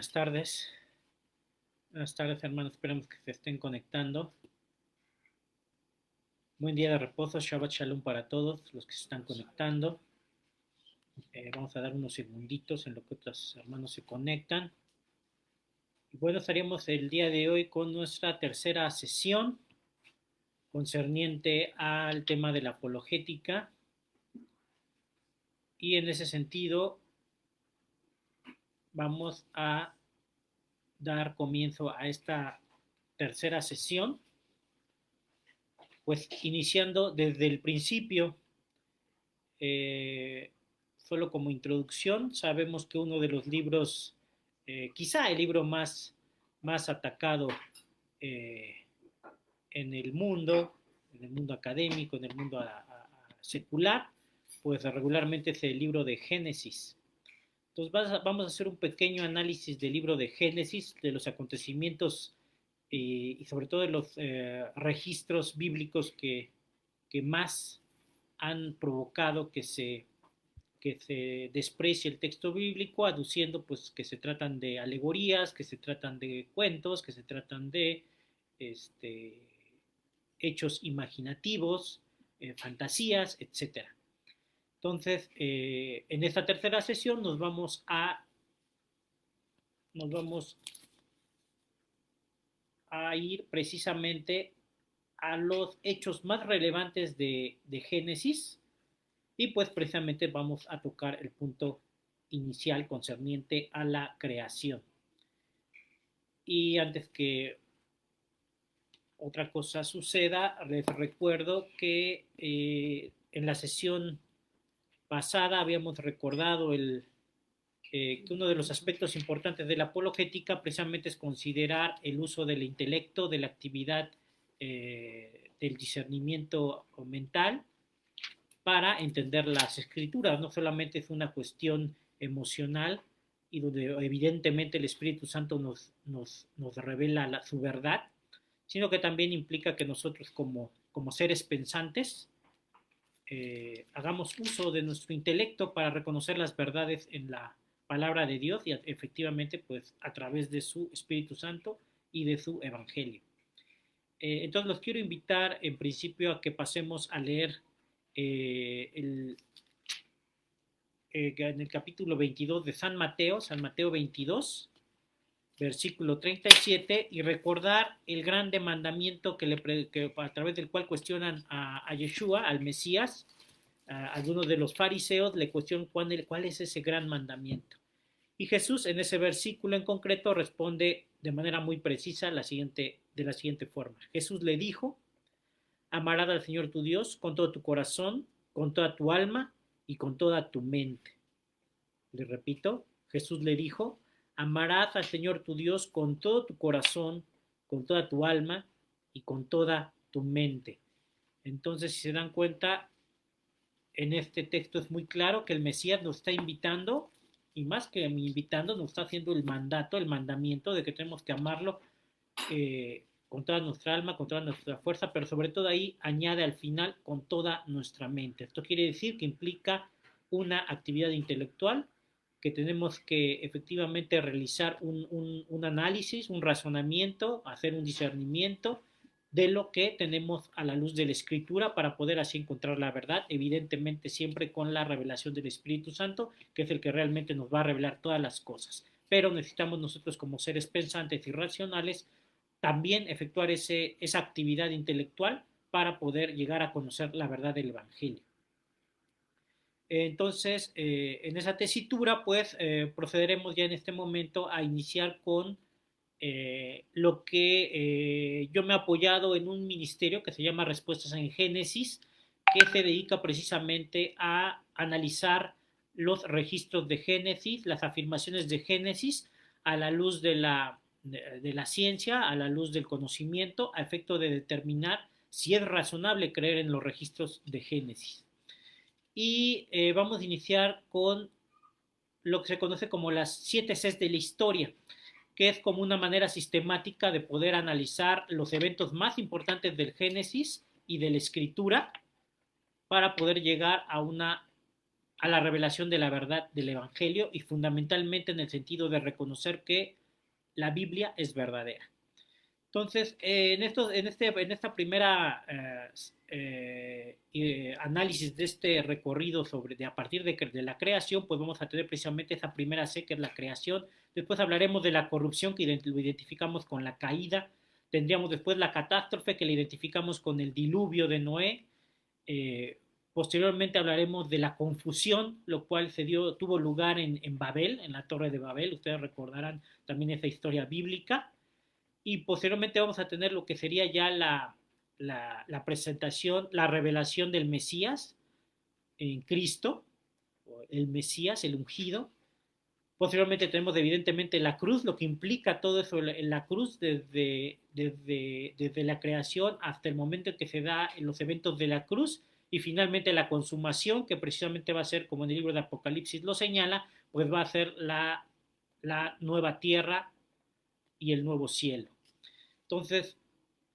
Buenas tardes. Buenas tardes, hermanos. Esperamos que se estén conectando. Buen día de reposo. Shabbat Shalom para todos los que se están conectando. Vamos a dar unos segunditos en lo que otros hermanos se conectan. Y bueno, estaríamos el día de hoy con nuestra tercera sesión concerniente al tema de la apologética. Y en ese sentido, vamos a dar comienzo a esta tercera sesión, pues iniciando desde el principio, solo como introducción, sabemos que uno de los libros, quizá el libro más atacado eh, en el mundo académico, en el mundo secular, pues regularmente es el libro de Génesis. Entonces vamos a hacer un pequeño análisis del libro de Génesis, de los acontecimientos y sobre todo de los registros bíblicos que más han provocado que se desprecie el texto bíblico, aduciendo pues que se tratan de alegorías, que se tratan de cuentos, que se tratan de hechos imaginativos, fantasías, etcétera. Entonces, en esta tercera sesión nos vamos a ir precisamente a los hechos más relevantes de Génesis, y pues precisamente vamos a tocar el punto inicial concerniente a la creación. Y antes que otra cosa suceda, les recuerdo que en la sesión pasada habíamos recordado que uno de los aspectos importantes de la apologética precisamente es considerar el uso del intelecto, de la actividad del discernimiento mental para entender las escrituras. No solamente es una cuestión emocional y donde evidentemente el Espíritu Santo nos revela su verdad, sino que también implica que nosotros como seres pensantes hagamos uso de nuestro intelecto para reconocer las verdades en la palabra de Dios y efectivamente pues a través de su Espíritu Santo y de su Evangelio. Entonces los quiero invitar en principio a que pasemos a leer en el capítulo 22 de San Mateo 22, versículo 37, y recordar el grande mandamiento que a través del cual cuestionan a Yeshua, al Mesías. Algunos de los fariseos le cuestionan cuál es ese gran mandamiento. Y Jesús en ese versículo en concreto responde de manera muy precisa de la siguiente forma. Jesús le dijo: amarás al Señor tu Dios con todo tu corazón, con toda tu alma y con toda tu mente. Le repito, Jesús le dijo: amarás al Señor tu Dios con todo tu corazón, con toda tu alma y con toda tu mente. Entonces, si se dan cuenta, en este texto es muy claro que el Mesías nos está invitando, y más que invitando, nos está haciendo el mandamiento de que tenemos que amarlo con toda nuestra alma, con toda nuestra fuerza, pero sobre todo ahí añade al final con toda nuestra mente. Esto quiere decir que implica una actividad intelectual, que tenemos que efectivamente realizar un análisis, un razonamiento, hacer un discernimiento de lo que tenemos a la luz de la Escritura para poder así encontrar la verdad, evidentemente siempre con la revelación del Espíritu Santo, que es el que realmente nos va a revelar todas las cosas. Pero necesitamos nosotros como seres pensantes y racionales también efectuar esa actividad intelectual para poder llegar a conocer la verdad del Evangelio. Entonces, en esa tesitura, pues, procederemos ya en este momento a iniciar con lo que yo me he apoyado en un ministerio que se llama Respuestas en Génesis, que se dedica precisamente a analizar los registros de Génesis, las afirmaciones de Génesis, a la luz de la ciencia, a la luz del conocimiento, a efecto de determinar si es razonable creer en los registros de Génesis. Y vamos a iniciar con lo que se conoce como las 7 Cs de la historia, que es como una manera sistemática de poder analizar los eventos más importantes del Génesis y de la Escritura para poder llegar a la revelación de la verdad del Evangelio, y fundamentalmente en el sentido de reconocer que la Biblia es verdadera. Entonces, en esta primera análisis de este recorrido a partir de la creación, pues vamos a tener precisamente esa primera C, que es la creación. Después hablaremos de la corrupción, que lo identificamos con la caída. Tendríamos después la catástrofe, que la identificamos con el diluvio de Noé. Posteriormente hablaremos de la confusión, lo cual tuvo lugar en Babel, en la Torre de Babel. Ustedes recordarán también esa historia bíblica. Y posteriormente vamos a tener lo que sería ya la presentación, la revelación del Mesías en Cristo, el Mesías, el ungido. Posteriormente tenemos evidentemente la cruz, lo que implica todo eso en la cruz desde la creación hasta el momento en que se da en los eventos de la cruz, y finalmente la consumación, que precisamente va a ser, como en el libro de Apocalipsis lo señala, pues va a ser la nueva tierra y el nuevo cielo. Entonces,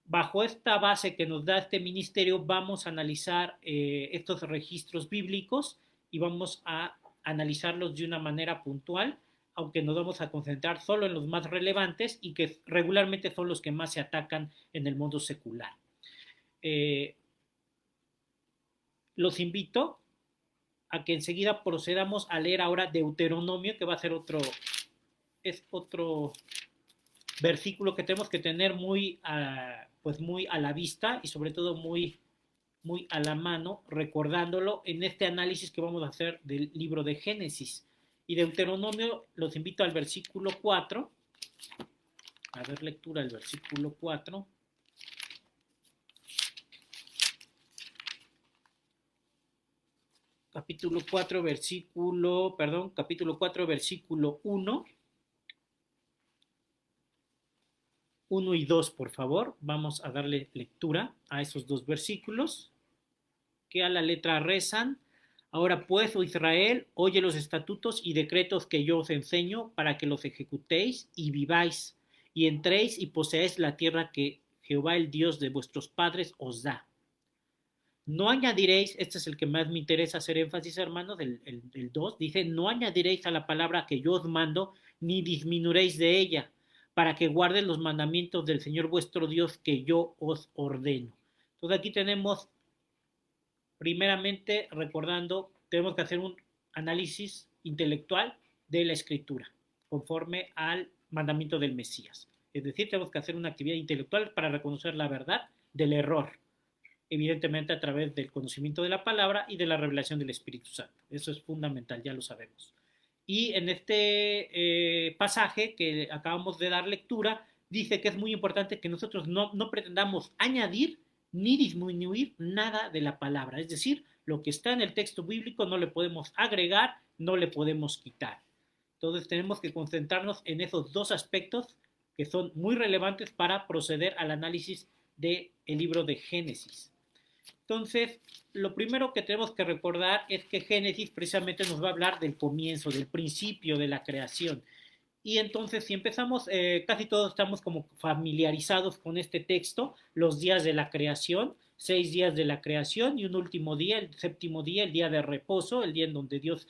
bajo esta base que nos da este ministerio, vamos a analizar estos registros bíblicos y vamos a analizarlos de una manera puntual, aunque nos vamos a concentrar solo en los más relevantes y que regularmente son los que más se atacan en el mundo secular. Los invito a que enseguida procedamos a leer ahora Deuteronomio, que va a ser otro versículo que tenemos que tener pues muy a la vista y sobre todo muy a la mano, recordándolo en este análisis que vamos a hacer del libro de Génesis. Y Deuteronomio, los invito al versículo 4, a ver lectura del versículo 4. Capítulo 4, versículo 1. 1 y 2, por favor. Vamos a darle lectura a esos dos versículos, que a la letra rezan: ahora pues, oh Israel, oye los estatutos y decretos que yo os enseño, para que los ejecutéis y viváis, y entréis y poseáis la tierra que Jehová, el Dios de vuestros padres, os da. No añadiréis, este es el que más me interesa hacer énfasis, hermanos, el 2, dice: no añadiréis a la palabra que yo os mando, ni disminuiréis de ella, para que guarden los mandamientos del Señor vuestro Dios que yo os ordeno. Entonces aquí tenemos, primeramente, recordando, tenemos que hacer un análisis intelectual de la Escritura, conforme al mandamiento del Mesías. Es decir, tenemos que hacer una actividad intelectual para reconocer la verdad del error, evidentemente a través del conocimiento de la palabra y de la revelación del Espíritu Santo. Eso es fundamental, ya lo sabemos. Y en este pasaje que acabamos de dar lectura, dice que es muy importante que nosotros no pretendamos añadir ni disminuir nada de la palabra. Es decir, lo que está en el texto bíblico no le podemos agregar, no le podemos quitar. Entonces tenemos que concentrarnos en esos dos aspectos que son muy relevantes para proceder al análisis del libro de Génesis. Entonces, lo primero que tenemos que recordar es que Génesis precisamente nos va a hablar del comienzo, del principio de la creación. Y entonces, si empezamos, casi todos estamos como familiarizados con este texto, los días de la creación, 6 días de la creación y un último día, el séptimo día, el día de reposo, el día en donde Dios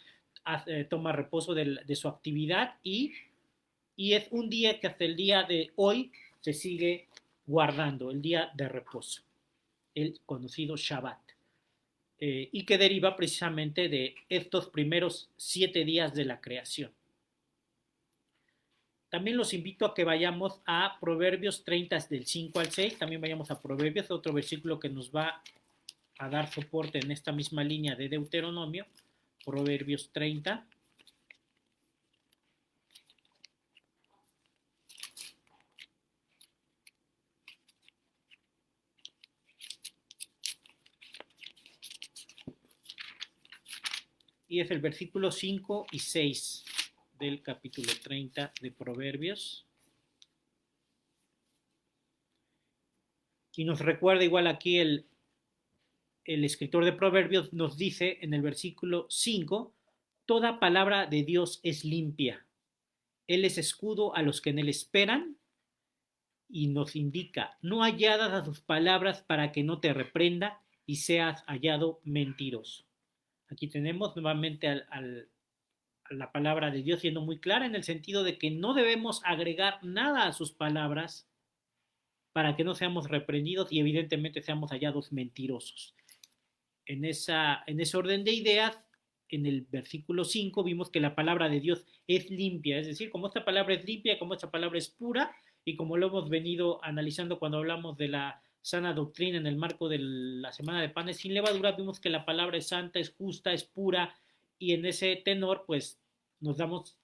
toma reposo de su actividad, y es un día que hasta el día de hoy se sigue guardando, el día de reposo, el conocido Shabbat, y que deriva precisamente de estos primeros 7 días de la creación. También los invito a que vayamos a Proverbios 30 del 5 al 6, también vayamos a Proverbios, otro versículo que nos va a dar soporte en esta misma línea de Deuteronomio, Proverbios 30. Y es el versículo 5 y 6 del capítulo 30 de Proverbios. Y nos recuerda igual aquí el escritor de Proverbios nos dice en el versículo 5: toda palabra de Dios es limpia. Él es escudo a los que en él esperan, y nos indica: no añadas a sus palabras para que no te reprenda y seas hallado mentiroso. Aquí tenemos nuevamente al la palabra de Dios siendo muy clara en el sentido de que no debemos agregar nada a sus palabras para que no seamos reprendidos y evidentemente seamos hallados mentirosos. En ese orden de ideas, en el versículo 5 vimos que la palabra de Dios es limpia, es decir, como esta palabra es limpia, como esta palabra es pura, y como lo hemos venido analizando cuando hablamos de la sana doctrina en el marco de la semana de panes sin levadura, vimos que la palabra es santa, es justa, es pura, y en ese tenor, pues nos damos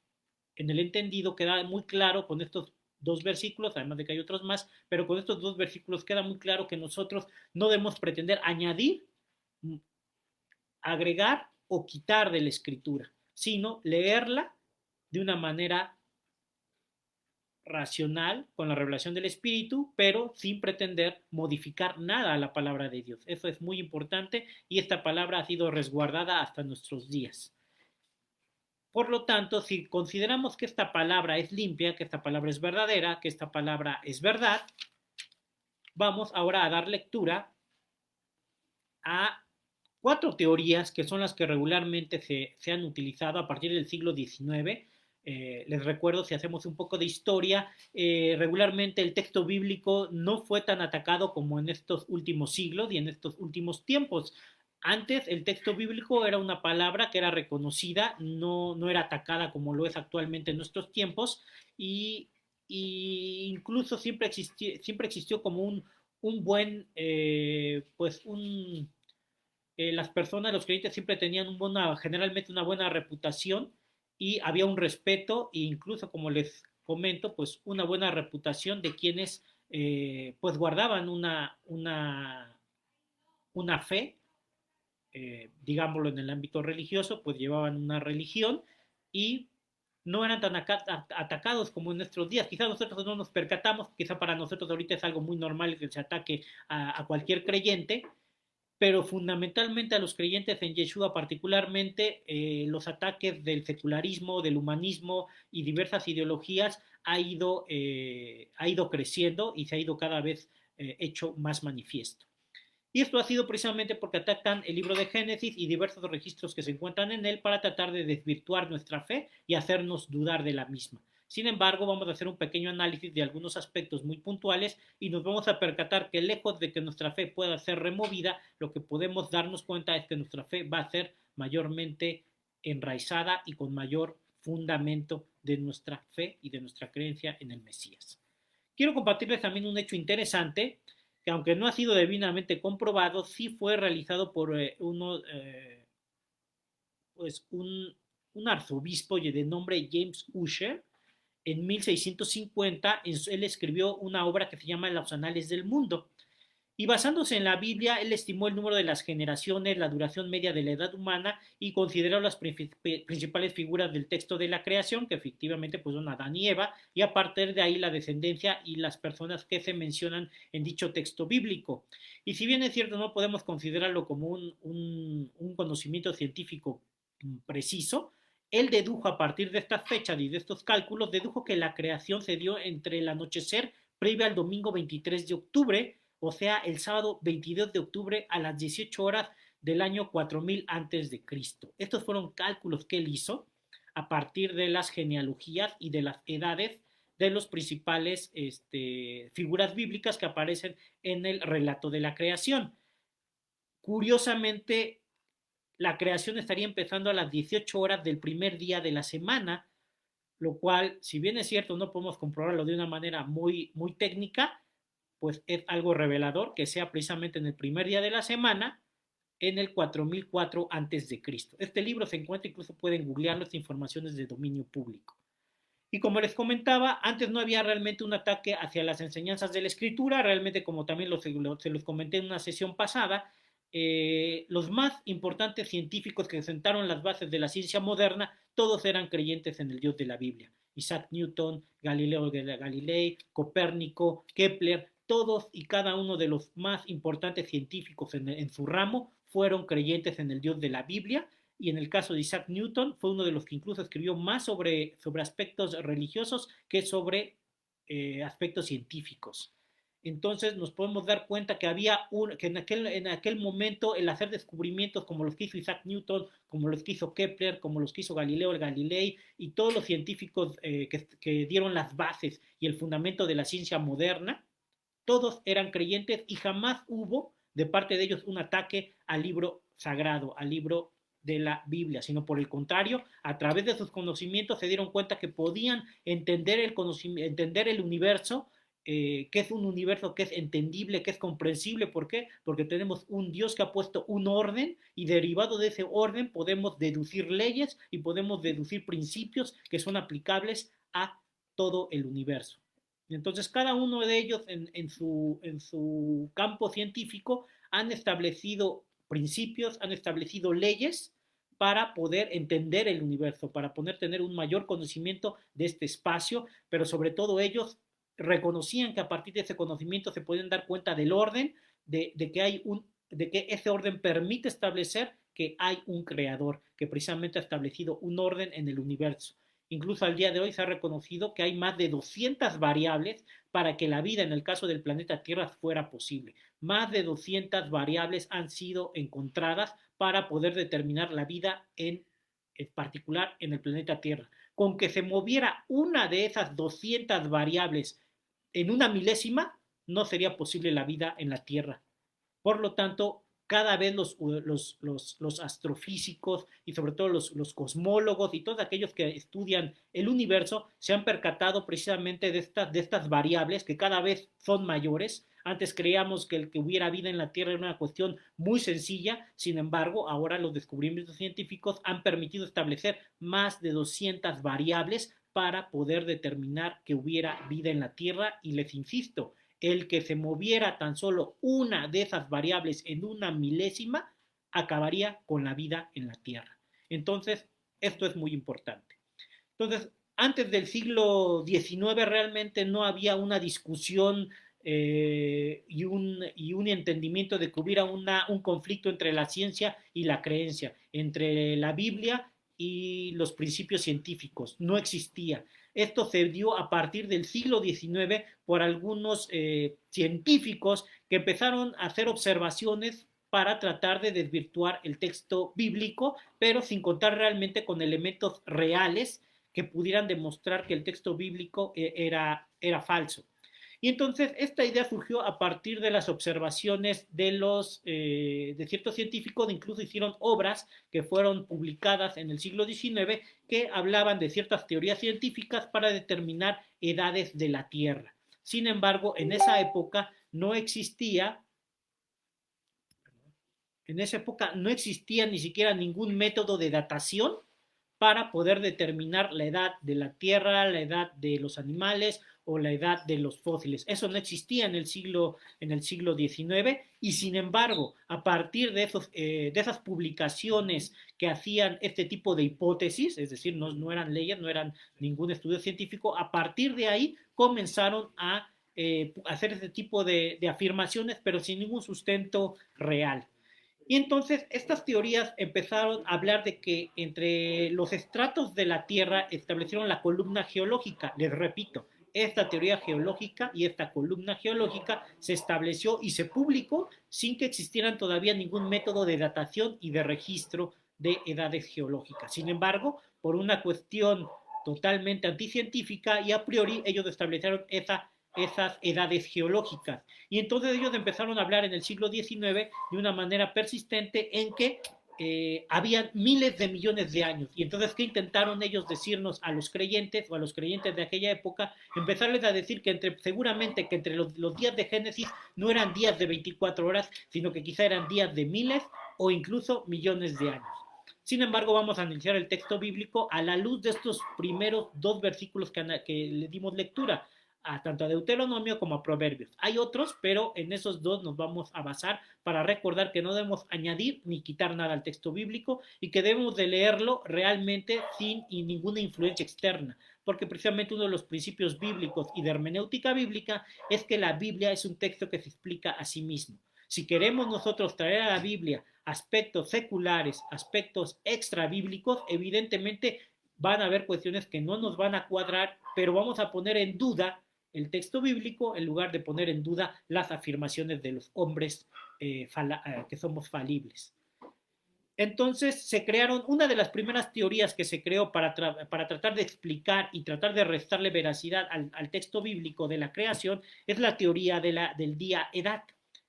en el entendido, queda muy claro con estos dos versículos, además de que hay otros más, pero con estos dos versículos queda muy claro que nosotros no debemos pretender añadir, agregar o quitar de la escritura, sino leerla de una manera racional con la revelación del Espíritu, pero sin pretender modificar nada a la palabra de Dios. Eso es muy importante y esta palabra ha sido resguardada hasta nuestros días. Por lo tanto, si consideramos que esta palabra es limpia, que esta palabra es verdadera, que esta palabra es verdad, vamos ahora a dar lectura a cuatro teorías que son las que regularmente se han utilizado a partir del siglo XIX. Les recuerdo, si hacemos un poco de historia, regularmente el texto bíblico no fue tan atacado como en estos últimos siglos y en estos últimos tiempos. Antes el texto bíblico era una palabra que era reconocida, no era atacada como lo es actualmente en nuestros tiempos y incluso siempre existió como un buen, pues las personas, los creyentes siempre tenían generalmente una buena reputación y había un respeto e incluso, como les comento, pues una buena reputación de quienes pues guardaban una fe, digámoslo en el ámbito religioso, pues llevaban una religión y no eran tan atacados como en nuestros días. Quizás nosotros no nos percatamos, quizá para nosotros ahorita es algo muy normal que se ataque a cualquier creyente, pero fundamentalmente a los creyentes en Yeshua, particularmente los ataques del secularismo, del humanismo y diversas ideologías ha ido creciendo y se ha ido cada vez hecho más manifiesto. Y esto ha sido precisamente porque atacan el libro de Génesis y diversos registros que se encuentran en él para tratar de desvirtuar nuestra fe y hacernos dudar de la misma. Sin embargo, vamos a hacer un pequeño análisis de algunos aspectos muy puntuales y nos vamos a percatar que lejos de que nuestra fe pueda ser removida, lo que podemos darnos cuenta es que nuestra fe va a ser mayormente enraizada y con mayor fundamento de nuestra fe y de nuestra creencia en el Mesías. Quiero compartirles también un hecho interesante que aunque no ha sido debidamente comprobado, sí fue realizado por pues un arzobispo de nombre James Ussher. En 1650 él escribió una obra que se llama Los Anales del Mundo. Y basándose en la Biblia, él estimó el número de las generaciones, la duración media de la edad humana y consideró las principales figuras del texto de la creación, que efectivamente pues, son Adán y Eva, y a partir de ahí la descendencia y las personas que se mencionan en dicho texto bíblico. Y si bien es cierto, no podemos considerarlo como un conocimiento científico preciso, él dedujo a partir de estas fechas y de estos cálculos, dedujo que la creación se dio entre el anochecer previo al domingo 23 de octubre, o sea, el sábado 22 de octubre a las 18 horas del año 4000 antes de Cristo. Estos fueron cálculos que él hizo a partir de las genealogías y de las edades de los principales figuras bíblicas que aparecen en el relato de la creación. Curiosamente, la creación estaría empezando a las 18 horas del primer día de la semana, lo cual, si bien es cierto, no podemos comprobarlo de una manera muy técnica, pues es algo revelador que sea precisamente en el primer día de la semana, en el 4004 antes de Cristo. Este libro se encuentra, incluso pueden googlearlo, esta información es de dominio público. Y como les comentaba, antes no había realmente un ataque hacia las enseñanzas de la escritura, realmente como también se los comenté en una sesión pasada, los más importantes científicos que sentaron las bases de la ciencia moderna, todos eran creyentes en el Dios de la Biblia. Isaac Newton, Galileo Galilei, Copérnico, Kepler, todos y cada uno de los más importantes científicos en su ramo fueron creyentes en el Dios de la Biblia, y en el caso de Isaac Newton fue uno de los que incluso escribió más sobre aspectos religiosos que sobre aspectos científicos. entonces nos podemos dar cuenta que que en aquel momento el hacer descubrimientos como los que hizo Isaac Newton, como los que hizo Kepler, como los que hizo Galileo Galilei y todos los científicos que dieron las bases y el fundamento de la ciencia moderna, todos eran creyentes y jamás hubo de parte de ellos un ataque al libro sagrado, al libro de la Biblia, sino por el contrario, a través de sus conocimientos se dieron cuenta que podían entender el universo, que es un universo que es entendible, que es comprensible. ¿Por qué? Porque tenemos un Dios que ha puesto un orden y derivado de ese orden podemos deducir leyes y podemos deducir principios que son aplicables a todo el universo. Entonces, cada uno de ellos en su campo científico han establecido principios, han establecido leyes para poder entender el universo, para poder tener un mayor conocimiento de este espacio, pero sobre todo ellos reconocían que a partir de ese conocimiento se podían dar cuenta del orden, de que ese orden permite establecer que hay un creador que precisamente ha establecido un orden en el universo. Incluso al día de hoy se ha reconocido que hay más de 200 variables para que la vida en el caso del planeta Tierra fuera posible. Más de 200 variables han sido encontradas para poder determinar la vida en particular en el planeta Tierra. Con que se moviera una de esas 200 variables en una milésima, no sería posible la vida en la Tierra. Por lo tanto, cada vez los astrofísicos y sobre todo los cosmólogos y todos aquellos que estudian el universo se han percatado precisamente de estas variables que cada vez son mayores. Antes creíamos que el que hubiera vida en la Tierra era una cuestión muy sencilla, sin embargo, ahora los descubrimientos científicos han permitido establecer más de 200 variables para poder determinar que hubiera vida en la Tierra y les insisto, el que se moviera tan solo una de esas variables en una milésima acabaría con la vida en la Tierra. Entonces, esto es muy importante. Entonces, antes del siglo XIX realmente no había una discusión y un entendimiento de que hubiera un conflicto entre la ciencia y la creencia, entre la Biblia y los principios científicos. No existía. Esto se dio a partir del siglo XIX por algunos científicos que empezaron a hacer observaciones para tratar de desvirtuar el texto bíblico, pero sin contar realmente con elementos reales que pudieran demostrar que el texto bíblico era falso. Y entonces esta idea surgió a partir de las observaciones de ciertos científicos, incluso hicieron obras que fueron publicadas en el siglo XIX que hablaban de ciertas teorías científicas para determinar edades de la Tierra. Sin embargo, en esa época no existía ni siquiera ningún método de datación para poder determinar la edad de la Tierra, la edad de los animales o la edad de los fósiles. Eso no existía en el siglo XIX y sin embargo, a partir de esas publicaciones que hacían este tipo de hipótesis, es decir, no eran leyes, no eran ningún estudio científico, a partir de ahí comenzaron a hacer este tipo de afirmaciones, pero sin ningún sustento real. Y entonces estas teorías empezaron a hablar de que entre los estratos de la Tierra establecieron la columna geológica. Les repito, esta teoría geológica y esta columna geológica se estableció y se publicó sin que existieran todavía ningún método de datación y de registro de edades geológicas. Sin embargo, por una cuestión totalmente anticientífica y a priori ellos establecieron esas edades geológicas. Y entonces ellos empezaron a hablar en el siglo XIX de una manera persistente en que habían miles de millones de años. Y entonces, ¿qué intentaron ellos decirnos a los creyentes o a los creyentes de aquella época? Empezarles a decir que seguramente que entre los días de Génesis no eran días de 24 horas, sino que quizá eran días de miles o incluso millones de años. Sin embargo, vamos a analizar el texto bíblico a la luz de estos primeros dos versículos que le dimos lectura, tanto a Deuteronomio como a Proverbios. Hay otros, pero en esos dos nos vamos a basar para recordar que no debemos añadir ni quitar nada al texto bíblico y que debemos de leerlo realmente sin ninguna influencia externa, porque precisamente uno de los principios bíblicos y de hermenéutica bíblica es que la Biblia es un texto que se explica a sí mismo. Si queremos nosotros traer a la Biblia aspectos seculares, aspectos extra bíblicos, evidentemente van a haber cuestiones que no nos van a cuadrar, pero vamos a poner en duda el texto bíblico en lugar de poner en duda las afirmaciones de los hombres que somos falibles. Entonces se crearon, una de las primeras teorías que se creó para tratar de explicar y tratar de restarle veracidad al texto bíblico de la creación es la teoría del día edad,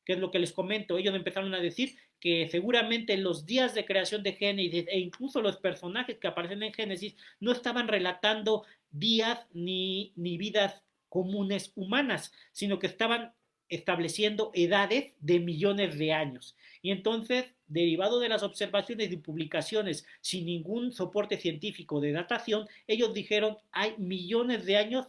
que es lo que les comento. Ellos empezaron a decir que seguramente los días de creación de Génesis e incluso los personajes que aparecen en Génesis no estaban relatando días ni vidas comunes humanas, sino que estaban estableciendo edades de millones de años. Y entonces, derivado de las observaciones y publicaciones sin ningún soporte científico de datación, ellos dijeron hay millones de años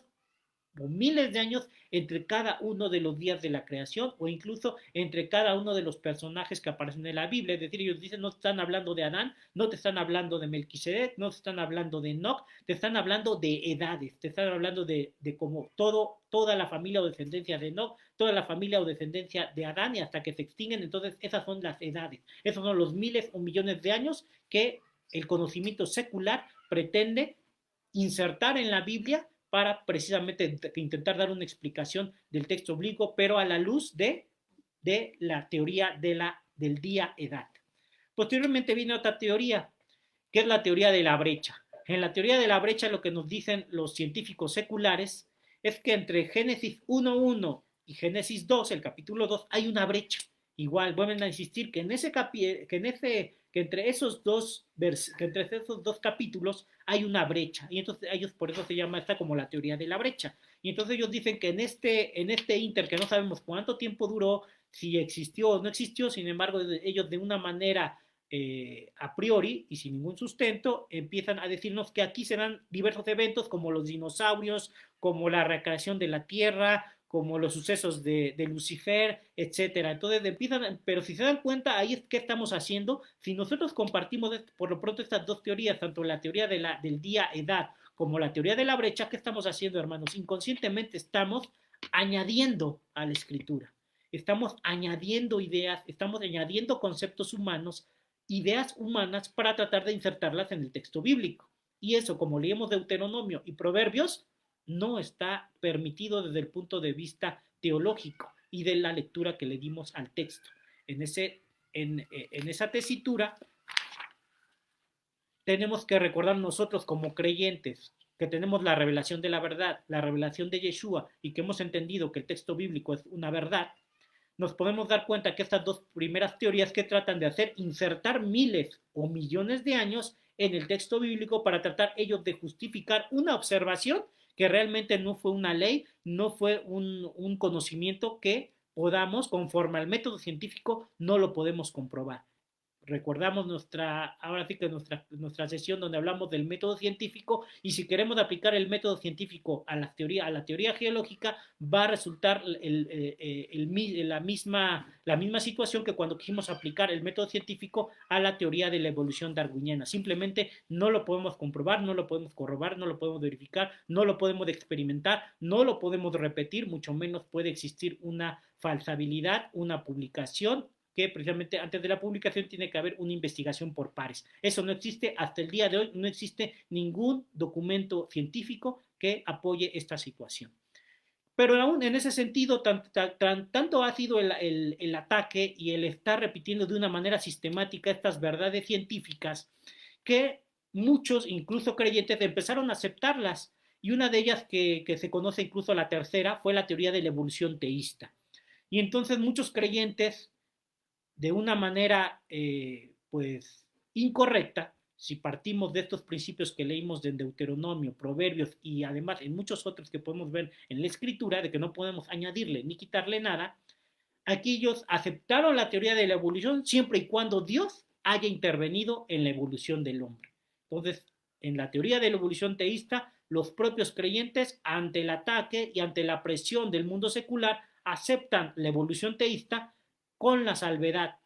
o miles de años entre cada uno de los días de la creación o incluso entre cada uno de los personajes que aparecen en la Biblia. Es decir, ellos dicen, no te están hablando de Adán, no te están hablando de Melquisedec, no te están hablando de Enoch, te están hablando de edades, te están hablando de como toda la familia o descendencia de Enoch, toda la familia o descendencia de Adán y hasta que se extinguen. Entonces esas son las edades, esos son los miles o millones de años que el conocimiento secular pretende insertar en la Biblia para precisamente intentar dar una explicación del texto bíblico, pero a la luz de la teoría del día-edad. Posteriormente viene otra teoría, que es la teoría de la brecha. En la teoría de la brecha lo que nos dicen los científicos seculares es que entre Génesis 1.1 y Génesis 2, el capítulo 2, hay una brecha. Igual, vuelven a insistir que entre esos dos capítulos hay una brecha. Y entonces ellos, por eso se llama esta como la teoría de la brecha. Y entonces ellos dicen que en este inter, que no sabemos cuánto tiempo duró, si existió o no existió, sin embargo, ellos de una manera a priori y sin ningún sustento, empiezan a decirnos que aquí serán diversos eventos como los dinosaurios, como la recreación de la Tierra, como los sucesos de Lucifer, etcétera. Entonces empiezan, pero si se dan cuenta, ahí es qué estamos haciendo. Si nosotros compartimos por lo pronto estas dos teorías, tanto la teoría del día-edad como la teoría de la brecha, ¿qué estamos haciendo, hermanos? Inconscientemente estamos añadiendo a la escritura. Estamos añadiendo ideas, estamos añadiendo conceptos humanos, ideas humanas para tratar de insertarlas en el texto bíblico. Y eso, como leemos Deuteronomio y Proverbios, no está permitido desde el punto de vista teológico y de la lectura que le dimos al texto. En esa tesitura tenemos que recordar nosotros como creyentes que tenemos la revelación de la verdad, la revelación de Yeshua y que hemos entendido que el texto bíblico es una verdad. Nos podemos dar cuenta que estas dos primeras teorías que tratan de hacer insertar miles o millones de años en el texto bíblico para tratar ellos de justificar una observación que realmente no fue una ley, no fue un conocimiento que podamos, conforme al método científico, no lo podemos comprobar. Recordamos ahora sí que nuestra sesión donde hablamos del método científico y si queremos aplicar el método científico a la teoría geológica va a resultar la misma situación que cuando quisimos aplicar el método científico a la teoría de la evolución darwiniana. Simplemente no lo podemos comprobar, no lo podemos corroborar, no lo podemos verificar, no lo podemos experimentar, no lo podemos repetir, mucho menos puede existir una falsabilidad, una publicación que precisamente antes de la publicación tiene que haber una investigación por pares. Eso no existe hasta el día de hoy, no existe ningún documento científico que apoye esta situación. Pero aún en ese sentido, tanto ha sido el ataque y el estar repitiendo de una manera sistemática estas verdades científicas que muchos, incluso creyentes, empezaron a aceptarlas. Y una de ellas que se conoce incluso la tercera fue la teoría de la evolución teísta. Y entonces muchos creyentes de una manera pues incorrecta, si partimos de estos principios que leímos de Deuteronomio, Proverbios y además en muchos otros que podemos ver en la escritura, de que no podemos añadirle ni quitarle nada, aquí ellos aceptaron la teoría de la evolución siempre y cuando Dios haya intervenido en la evolución del hombre. Entonces, en la teoría de la evolución teísta, los propios creyentes, ante el ataque y ante la presión del mundo secular, aceptan la evolución teísta con la salvedad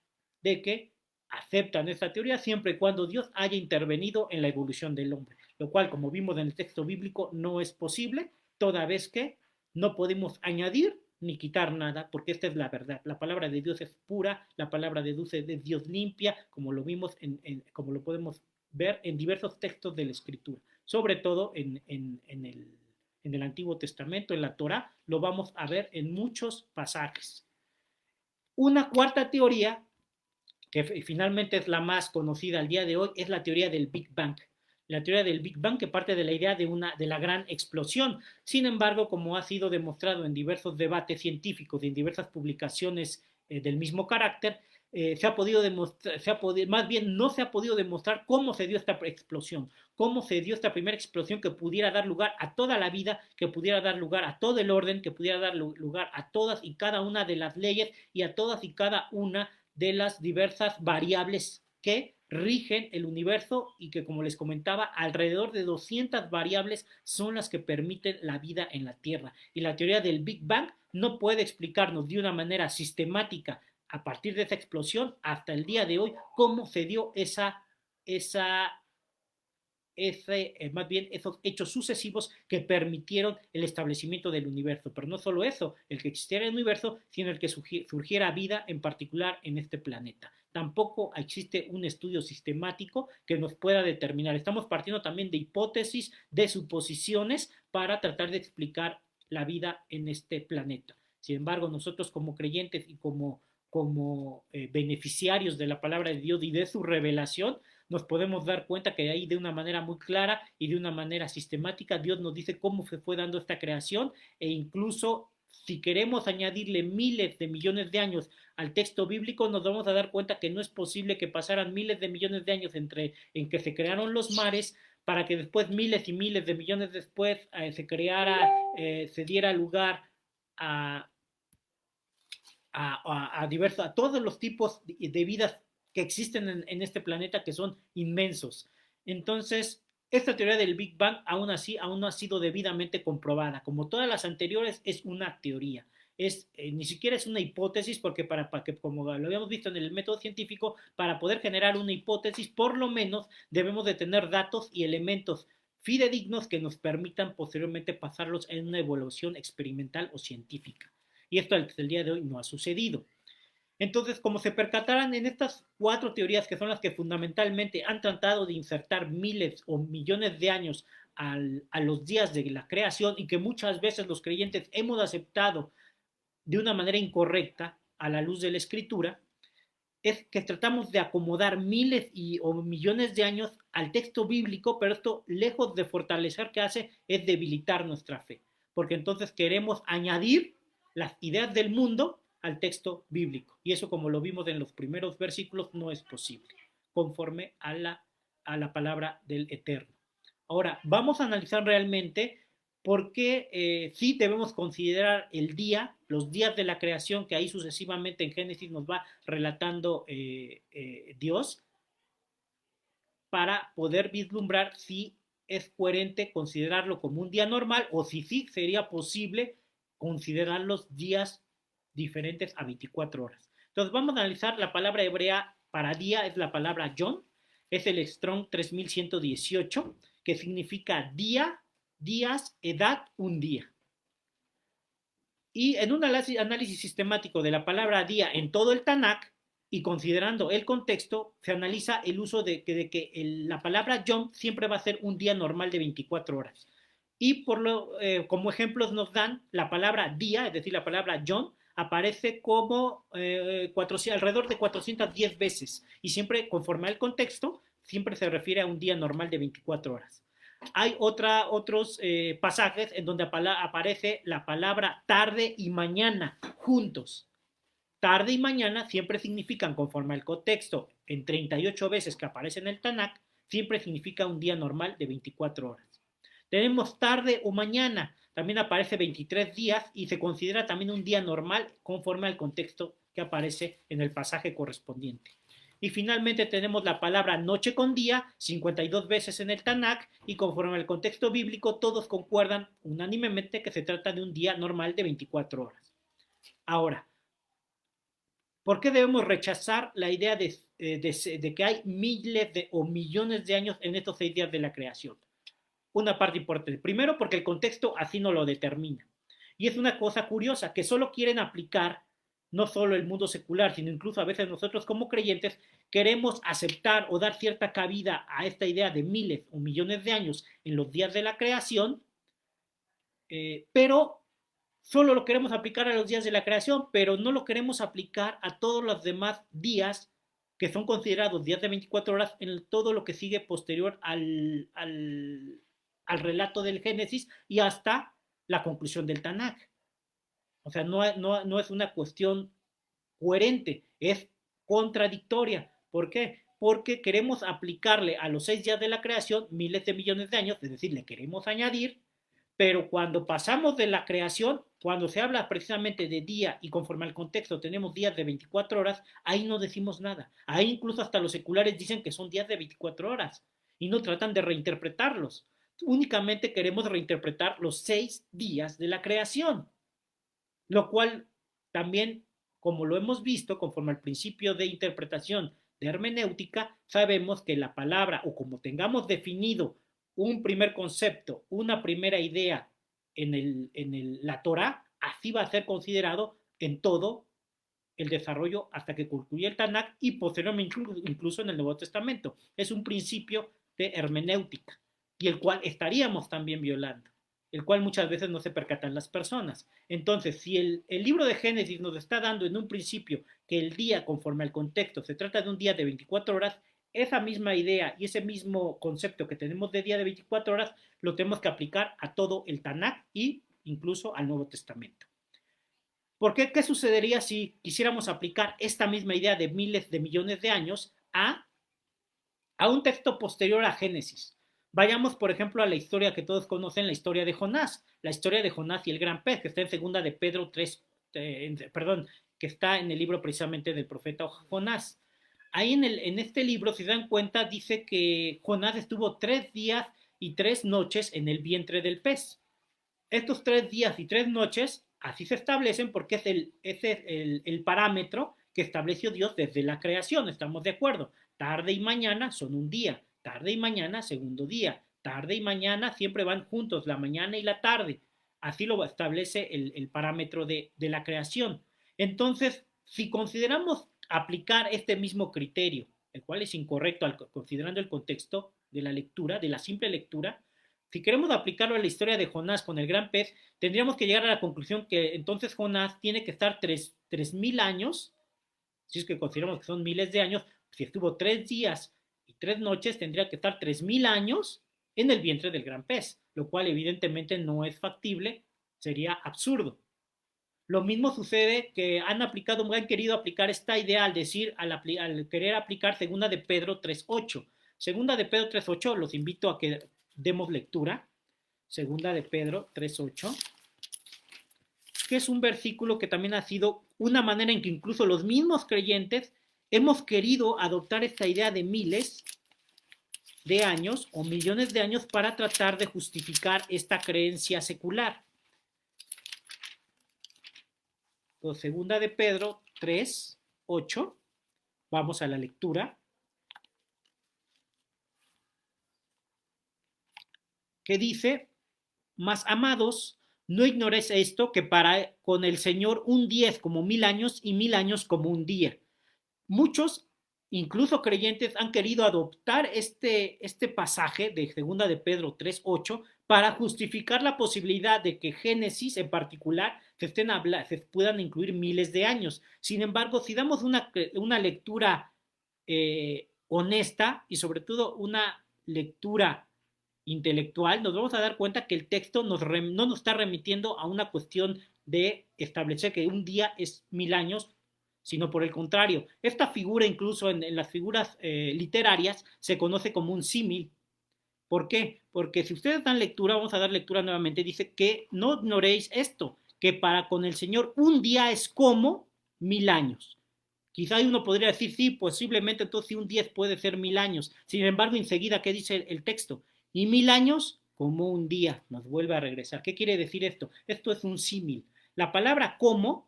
de que aceptan esta teoría siempre y cuando Dios haya intervenido en la evolución del hombre, lo cual, como vimos en el texto bíblico, no es posible, toda vez que no podemos añadir ni quitar nada, porque esta es la verdad. La palabra de Dios es pura, la palabra de Dios limpia, como lo vimos, como lo podemos ver en diversos textos de la Escritura, sobre todo en en el Antiguo Testamento, en la Torá, lo vamos a ver en muchos pasajes. Una cuarta teoría, que finalmente es la más conocida al día de hoy, es la teoría del Big Bang. La teoría del Big Bang, que parte de la idea de la gran explosión. Sin embargo, como ha sido demostrado en diversos debates científicos y en diversas publicaciones del mismo carácter, se ha podido demostrar, más bien no se ha podido demostrar cómo se dio esta explosión, cómo se dio esta primera explosión que pudiera dar lugar a toda la vida, que pudiera dar lugar a todo el orden, que pudiera dar lugar a todas y cada una de las leyes y a todas y cada una de las diversas variables que rigen el universo y que, como les comentaba, alrededor de 200 variables son las que permiten la vida en la Tierra. Y la teoría del Big Bang no puede explicarnos de una manera sistemática a partir de esa explosión hasta el día de hoy cómo se dio más bien esos hechos sucesivos que permitieron el establecimiento del universo. Pero no solo eso, el que existiera el universo, sino el que surgiera vida, en particular en este planeta. Tampoco existe un estudio sistemático que nos pueda determinar. Estamos partiendo también de hipótesis, de suposiciones, para tratar de explicar la vida en este planeta. Sin embargo, nosotros como creyentes y como beneficiarios de la palabra de Dios y de su revelación, nos podemos dar cuenta que ahí de una manera muy clara y de una manera sistemática Dios nos dice cómo se fue dando esta creación, e incluso si queremos añadirle miles de millones de años al texto bíblico, nos vamos a dar cuenta que no es posible que pasaran miles de millones de años en que se crearon los mares para que después miles y miles de millones después se diera lugar a a todos los tipos de vidas que existen en este planeta, que son inmensos. Entonces, esta teoría del Big Bang aún no ha sido debidamente comprobada. Como todas las anteriores, es una teoría. Ni siquiera es una hipótesis, porque para que, como lo habíamos visto en el método científico, para poder generar una hipótesis, por lo menos debemos de tener datos y elementos fidedignos que nos permitan posteriormente pasarlos en una evaluación experimental o científica. Y esto hasta el día de hoy no ha sucedido. Entonces, como se percatarán, en estas cuatro teorías, que son las que fundamentalmente han tratado de insertar miles o millones de años a los días de la creación, y que muchas veces los creyentes hemos aceptado de una manera incorrecta a la luz de la Escritura, es que tratamos de acomodar miles o millones de años al texto bíblico, pero esto, lejos de fortalecer, ¿qué hace? Es debilitar nuestra fe, porque entonces queremos añadir las ideas del mundo al texto bíblico. Y eso, como lo vimos en los primeros versículos, no es posible, conforme a la palabra del Eterno. Ahora, vamos a analizar realmente por qué sí debemos considerar el día, los días de la creación, que ahí sucesivamente en Génesis nos va relatando Dios, para poder vislumbrar si es coherente considerarlo como un día normal, o si sí sería posible considerar los días diferentes a 24 horas. Entonces vamos a analizar la palabra hebrea para día, es la palabra Yom, es el Strong 3118, que significa día, días, edad, un día. Y en un análisis sistemático de la palabra día en todo el Tanakh, y considerando el contexto, se analiza el uso de que la palabra Yom siempre va a ser un día normal de 24 horas. Y como ejemplos nos dan la palabra día, es decir, la palabra Yom, aparece como alrededor de 410 veces, y siempre, conforme al contexto, siempre se refiere a un día normal de 24 horas. Hay otros pasajes en donde aparece la palabra tarde y mañana juntos. Tarde y mañana siempre significan, conforme al contexto, en 38 veces que aparece en el Tanakh, siempre significa un día normal de 24 horas. Tenemos tarde o mañana, también aparece 23 días y se considera también un día normal conforme al contexto que aparece en el pasaje correspondiente. Y finalmente tenemos la palabra noche con día, 52 veces en el Tanakh, y conforme al contexto bíblico todos concuerdan unánimemente que se trata de un día normal de 24 horas. Ahora, ¿por qué debemos rechazar la idea de que hay miles o millones de años en estos 6 días de la creación? Una parte importante. Primero, porque el contexto así no lo determina. Y es una cosa curiosa, que solo quieren aplicar no solo el mundo secular, sino incluso a veces nosotros como creyentes queremos aceptar o dar cierta cabida a esta idea de miles o millones de años en los días de la creación, pero solo lo queremos aplicar a los días de la creación, pero no lo queremos aplicar a todos los demás días que son considerados días de 24 horas en todo lo que sigue posterior al relato del Génesis y hasta la conclusión del Tanakh. O sea, no es una cuestión coherente, es contradictoria. ¿Por qué? Porque queremos aplicarle a los 6 días de la creación miles de millones de años, es decir, le queremos añadir, pero cuando pasamos de la creación, cuando se habla precisamente de día y conforme al contexto tenemos días de 24 horas, ahí no decimos nada. Ahí incluso hasta los seculares dicen que son días de 24 horas y no tratan de reinterpretarlos. Únicamente queremos reinterpretar los 6 días de la creación, lo cual también, como lo hemos visto, conforme al principio de interpretación de hermenéutica, sabemos que la palabra, o como tengamos definido un primer concepto, una primera idea la Torah, así va a ser considerado en todo el desarrollo hasta que concluye el Tanakh y posteriormente incluso en el Nuevo Testamento. Es un principio de hermenéutica y el cual estaríamos también violando, el cual muchas veces no se percatan las personas. Entonces, si el libro de Génesis nos está dando en un principio que el día, conforme al contexto, se trata de un día de 24 horas, esa misma idea y ese mismo concepto que tenemos de día de 24 horas lo tenemos que aplicar a todo el Tanakh e incluso al Nuevo Testamento. ¿Por qué? ¿Qué sucedería si quisiéramos aplicar esta misma idea de miles de millones de años a un texto posterior a Génesis? Vayamos, por ejemplo, a la historia que todos conocen, la historia de Jonás y el gran pez, que está en segunda de Pedro 3, que está en el libro precisamente del profeta Jonás. Ahí en este libro, si se dan cuenta, dice que Jonás estuvo 3 días y 3 noches en el vientre del pez. Estos 3 días y 3 noches, así se establecen porque es el parámetro que estableció Dios desde la creación, estamos de acuerdo. Tarde y mañana son un día, tarde y mañana segundo día, tarde y mañana siempre van juntos, la mañana y la tarde. Así lo establece el parámetro de la creación. Entonces, si consideramos aplicar este mismo criterio, el cual es incorrecto considerando el contexto de la lectura, de la simple lectura, si queremos aplicarlo a la historia de Jonás con el gran pez, tendríamos que llegar a la conclusión que entonces Jonás tiene que estar 3.000 años, si es que consideramos que son miles de años, si estuvo 3 días y 3 noches, tendría que estar 3.000 años en el vientre del gran pez, lo cual evidentemente no es factible, sería absurdo. Lo mismo sucede que han querido aplicar esta idea al querer aplicar segunda de Pedro 3.8. Segunda de Pedro 3.8, los invito a que demos lectura. Segunda de Pedro 3.8, que es un versículo que también ha sido una manera en que incluso los mismos creyentes hemos querido adoptar esta idea de miles de años o millones de años para tratar de justificar esta creencia secular. Entonces, segunda de Pedro 3.8, vamos a la lectura, que dice: mas amados, no ignoréis esto, que con el Señor un día es como 1000 años y 1000 años como un día. Muchos, incluso creyentes, han querido adoptar este pasaje de segunda de Pedro 3.8 para justificar la posibilidad de que Génesis en particular se puedan incluir miles de años. Sin embargo, si damos una lectura honesta y sobre todo una lectura intelectual, nos vamos a dar cuenta que el texto no nos está remitiendo a una cuestión de establecer que un día es 1000 años, sino por el contrario. Esta figura, incluso en las figuras literarias, se conoce como un símil. ¿Por qué? Porque si ustedes dan lectura, vamos a dar lectura nuevamente, dice que no ignoréis esto, que para con el Señor un día es como 1000 años. Quizá uno podría decir, sí, posiblemente entonces un día puede ser 1000 años. Sin embargo, enseguida, ¿qué dice el texto? Y 1000 años como un día, nos vuelve a regresar. ¿Qué quiere decir esto? Esto es un símil. La palabra como,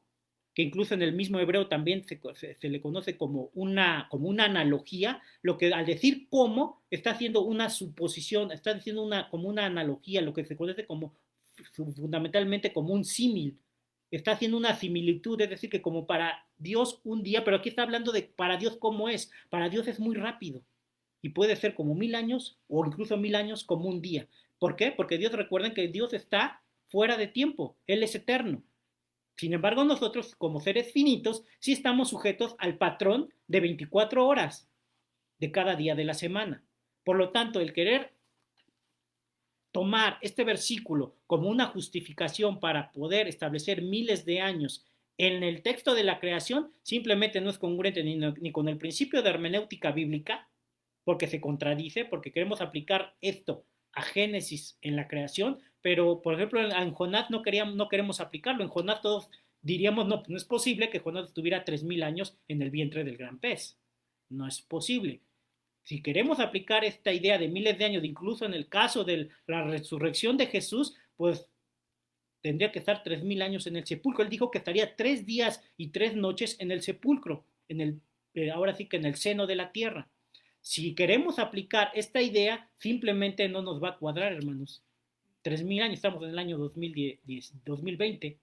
que incluso en el mismo hebreo también se le conoce como una analogía, lo que al decir como está haciendo una suposición, está diciendo como una analogía, lo que se conoce como fundamentalmente como un símil. Está haciendo una similitud, es decir, que como para Dios un día, pero aquí está hablando de para Dios cómo es. Para Dios es muy rápido y puede ser como 1000 años o incluso 1000 años como un día. ¿Por qué? Porque recuerden que Dios está fuera de tiempo, Él es eterno. Sin embargo, nosotros como seres finitos sí estamos sujetos al patrón de 24 horas de cada día de la semana. Por lo tanto, el querer tomar este versículo como una justificación para poder establecer miles de años en el texto de la creación simplemente no es congruente ni con el principio de hermenéutica bíblica, porque se contradice, porque queremos aplicar esto a Génesis en la creación, pero por ejemplo en Jonás no queremos aplicarlo. En Jonás todos diríamos, no, no es posible que Jonás estuviera 3000 años en el vientre del gran pez. No es posible. Si queremos aplicar esta idea de miles de años, incluso en el caso de la resurrección de Jesús, pues tendría que estar 3000 años en el sepulcro. Él dijo que estaría 3 días y 3 noches en el sepulcro, ahora sí que en el seno de la tierra. Si queremos aplicar esta idea, simplemente no nos va a cuadrar, hermanos. 3000 años, estamos en el año 2020,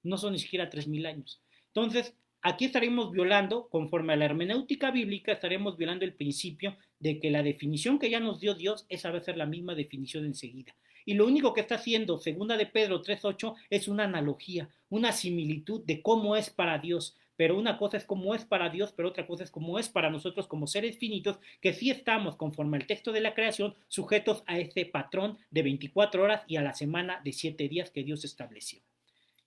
no son ni siquiera 3000 años. Entonces, aquí estaremos violando, conforme a la hermenéutica bíblica, estaremos violando el principio de que la definición que ya nos dio Dios es a veces la misma definición enseguida. Y lo único que está haciendo segunda de Pedro 3:8 es una analogía, una similitud de cómo es para Dios. Pero una cosa es cómo es para Dios, pero otra cosa es cómo es para nosotros como seres finitos, que sí estamos, conforme al texto de la creación, sujetos a ese patrón de 24 horas y a la semana de 7 días que Dios estableció.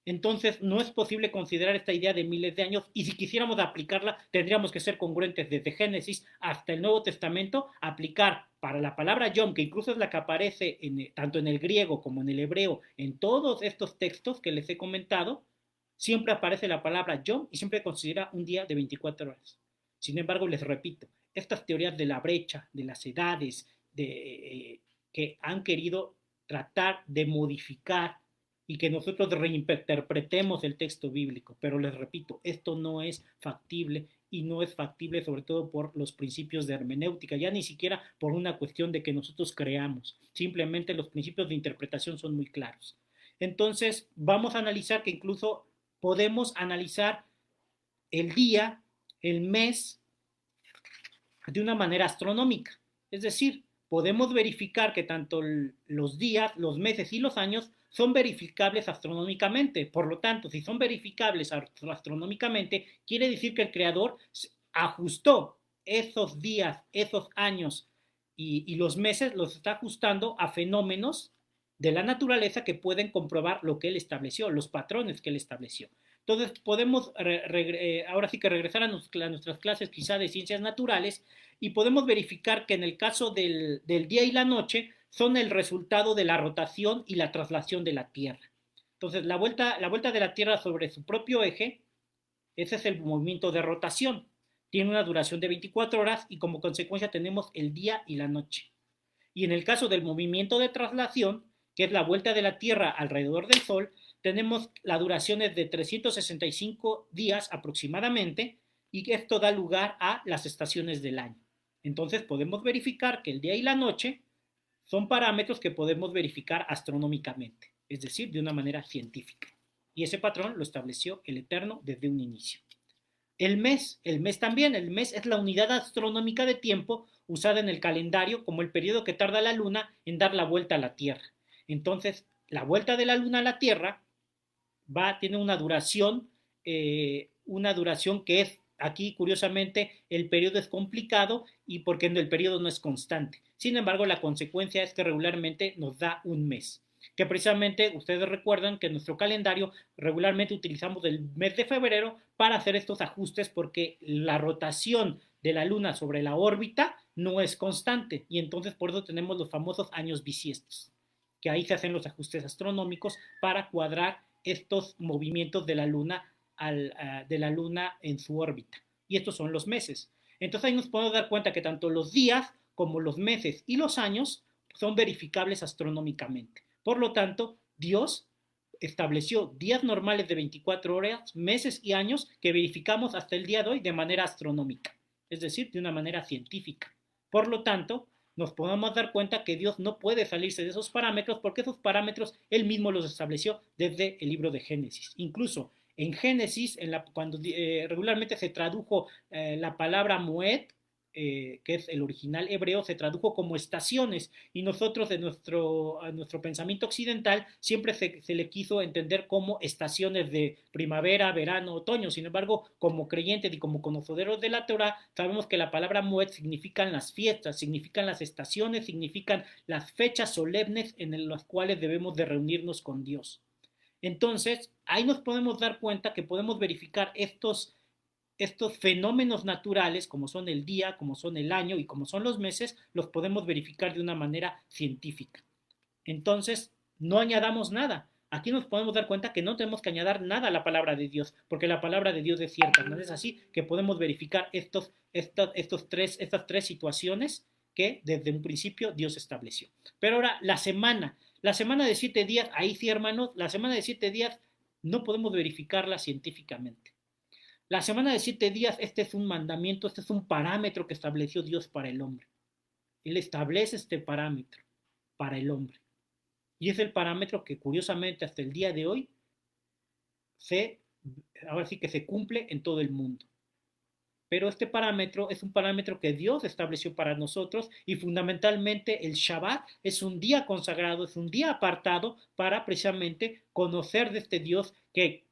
Entonces, no es posible considerar esta idea de miles de años y si quisiéramos aplicarla, tendríamos que ser congruentes desde Génesis hasta el Nuevo Testamento, aplicar para la palabra Yom, que incluso es la que aparece tanto en el griego como en el hebreo, en todos estos textos que les he comentado, siempre aparece la palabra Yom y siempre considera un día de 24 horas. Sin embargo, les repito, estas teorías de la brecha, de las edades, que han querido tratar de modificar y que nosotros reinterpretemos el texto bíblico. Pero les repito, esto no es factible y no es factible sobre todo por los principios de hermenéutica, ya ni siquiera por una cuestión de que nosotros creamos. Simplemente los principios de interpretación son muy claros. Entonces, vamos a analizar que incluso podemos analizar el día, el mes, de una manera astronómica. Es decir, podemos verificar que tanto los días, los meses y los años son verificables astronómicamente. Por lo tanto, si son verificables astronómicamente, quiere decir que el creador ajustó esos días, esos años y los meses, los está ajustando a fenómenos de la naturaleza que pueden comprobar lo que él estableció, los patrones que él estableció. Entonces podemos ahora sí que regresar a nuestras clases quizá de ciencias naturales y podemos verificar que en el caso del día y la noche son el resultado de la rotación y la traslación de la Tierra. Entonces la vuelta de la Tierra sobre su propio eje, ese es el movimiento de rotación. Tiene una duración de 24 horas y como consecuencia tenemos el día y la noche. Y en el caso del movimiento de traslación, que es la vuelta de la Tierra alrededor del Sol, tenemos la duración de 365 días aproximadamente y esto da lugar a las estaciones del año. Entonces podemos verificar que el día y la noche son parámetros que podemos verificar astronómicamente, es decir, de una manera científica. Y ese patrón lo estableció el Eterno desde un inicio. El mes también, el mes es la unidad astronómica de tiempo usada en el calendario como el periodo que tarda la Luna en dar la vuelta a la Tierra. Entonces, la vuelta de la Luna a la Tierra tiene una duración que es, aquí curiosamente, el periodo es complicado y porque el periodo no es constante. Sin embargo, la consecuencia es que regularmente nos da un mes. Que precisamente ustedes recuerdan que en nuestro calendario regularmente utilizamos el mes de febrero para hacer estos ajustes porque la rotación de la Luna sobre la órbita no es constante y entonces por eso tenemos los famosos años bisiestos, que ahí se hacen los ajustes astronómicos para cuadrar estos movimientos de la Luna en su órbita. Y estos son los meses. Entonces ahí nos podemos dar cuenta que tanto los días como los meses y los años son verificables astronómicamente. Por lo tanto, Dios estableció días normales de 24 horas, meses y años que verificamos hasta el día de hoy de manera astronómica, es decir, de una manera científica. Por lo tanto, nos podemos dar cuenta que Dios no puede salirse de esos parámetros porque esos parámetros Él mismo los estableció desde el libro de Génesis. Incluso en Génesis, cuando regularmente se tradujo la palabra Moed, que es el original hebreo, se tradujo como estaciones y nosotros en nuestro pensamiento occidental siempre se le quiso entender como estaciones de primavera, verano, otoño. Sin embargo, como creyentes y como conocedores de la Torah, sabemos que la palabra Moed significan las fiestas, significan las estaciones, significan las fechas solemnes en las cuales debemos de reunirnos con Dios. Entonces, ahí nos podemos dar cuenta que podemos verificar estos fenómenos naturales, como son el día, como son el año y como son los meses, los podemos verificar de una manera científica. Entonces, no añadamos nada. Aquí nos podemos dar cuenta que no tenemos que añadir nada a la palabra de Dios, porque la palabra de Dios es cierta. ¿No es así? Que podemos verificar estas tres situaciones que desde un principio Dios estableció. Pero ahora, la semana de 7 días, ahí sí, hermanos, la semana de 7 días no podemos verificarla científicamente. La semana de 7 días, este es un mandamiento, este es un parámetro que estableció Dios para el hombre. Él establece este parámetro para el hombre. Y es el parámetro que curiosamente hasta el día de hoy ahora sí que se cumple en todo el mundo. Pero este parámetro es un parámetro que Dios estableció para nosotros y fundamentalmente el Shabbat es un día consagrado, es un día apartado para precisamente conocer de este Dios que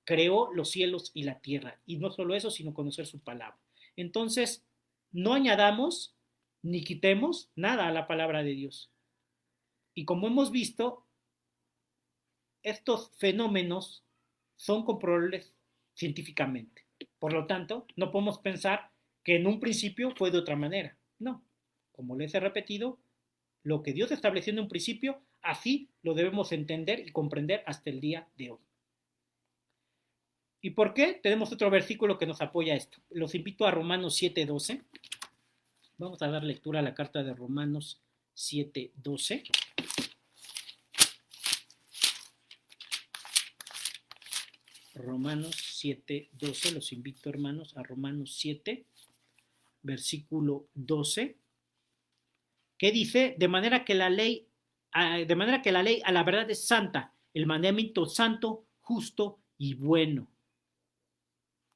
creó los cielos y la tierra. Y no solo eso, sino conocer su palabra. Entonces, no añadamos ni quitemos nada a la palabra de Dios. Y como hemos visto, estos fenómenos son comprobables científicamente. Por lo tanto, no podemos pensar que en un principio fue de otra manera. No, como les he repetido, lo que Dios estableció en un principio, así lo debemos entender y comprender hasta el día de hoy. ¿Y por qué? Tenemos otro versículo que nos apoya esto. Los invito a Romanos 7:12. Vamos a dar lectura a la carta de Romanos 7:12. Romanos 7:12, los invito, hermanos, a Romanos 7, versículo 12, que dice, de manera que la ley a la verdad es santa, el mandamiento santo, justo y bueno.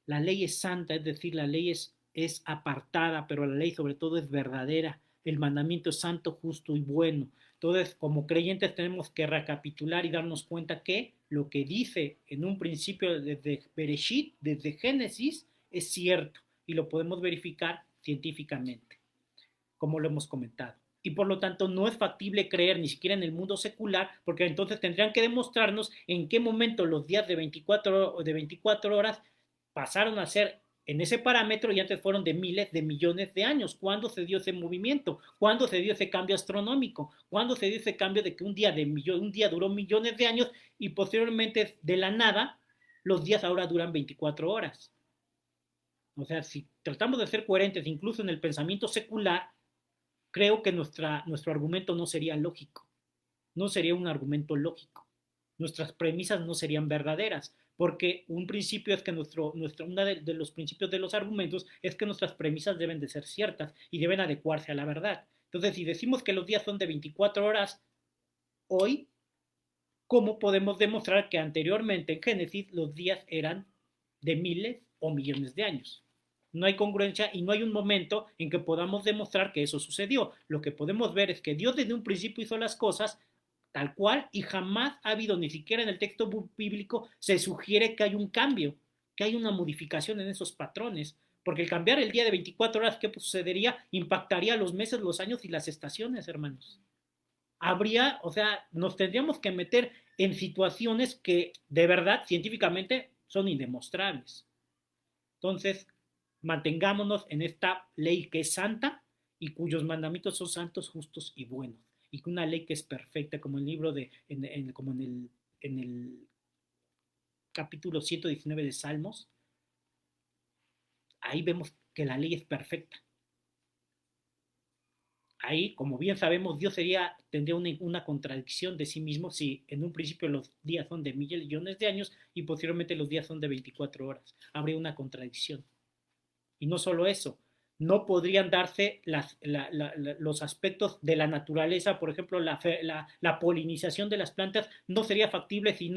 La ley es santa, es decir, la ley es apartada, pero la ley sobre todo es verdadera. El mandamiento es santo, justo y bueno. Entonces, como creyentes tenemos que recapitular y darnos cuenta que lo que dice en un principio desde Bereshit, desde Génesis, es cierto y lo podemos verificar científicamente, como lo hemos comentado. Y por lo tanto no es factible creer ni siquiera en el mundo secular, porque entonces tendrían que demostrarnos en qué momento los días de 24 horas pasaron a ser en ese parámetro y antes fueron de miles de millones de años. ¿Cuándo se dio ese movimiento? ¿Cuándo se dio ese cambio astronómico? ¿Cuándo se dio ese cambio de que un día duró millones de años y posteriormente de la nada los días ahora duran 24 horas? O sea, si tratamos de ser coherentes incluso en el pensamiento secular, creo que nuestro argumento no sería lógico. No sería un argumento lógico. Nuestras premisas no serían verdaderas, porque un principio es que uno de los principios de los argumentos es que nuestras premisas deben de ser ciertas y deben adecuarse a la verdad. Entonces, si decimos que los días son de 24 horas hoy, ¿cómo podemos demostrar que anteriormente en Génesis los días eran de miles o millones de años? No hay congruencia y no hay un momento en que podamos demostrar que eso sucedió. Lo que podemos ver es que Dios desde un principio hizo las cosas tal cual y jamás ha habido, ni siquiera en el texto bíblico, se sugiere que hay un cambio, que hay una modificación en esos patrones. Porque el cambiar el día de 24 horas, ¿qué sucedería? Impactaría los meses, los años y las estaciones, hermanos. Nos tendríamos que meter en situaciones que de verdad científicamente son indemostrables. Entonces, mantengámonos en esta ley que es santa y cuyos mandamientos son santos, justos y buenos. Y una ley que es perfecta, como el libro como en el capítulo 119 de Salmos, ahí vemos que la ley es perfecta. Ahí, como bien sabemos, Dios tendría una contradicción de sí mismo si en un principio los días son de millones de años y posteriormente los días son de 24 horas. Habría una contradicción. Y no solo eso, no podrían darse los aspectos de la naturaleza, por ejemplo, la polinización de las plantas no sería factible si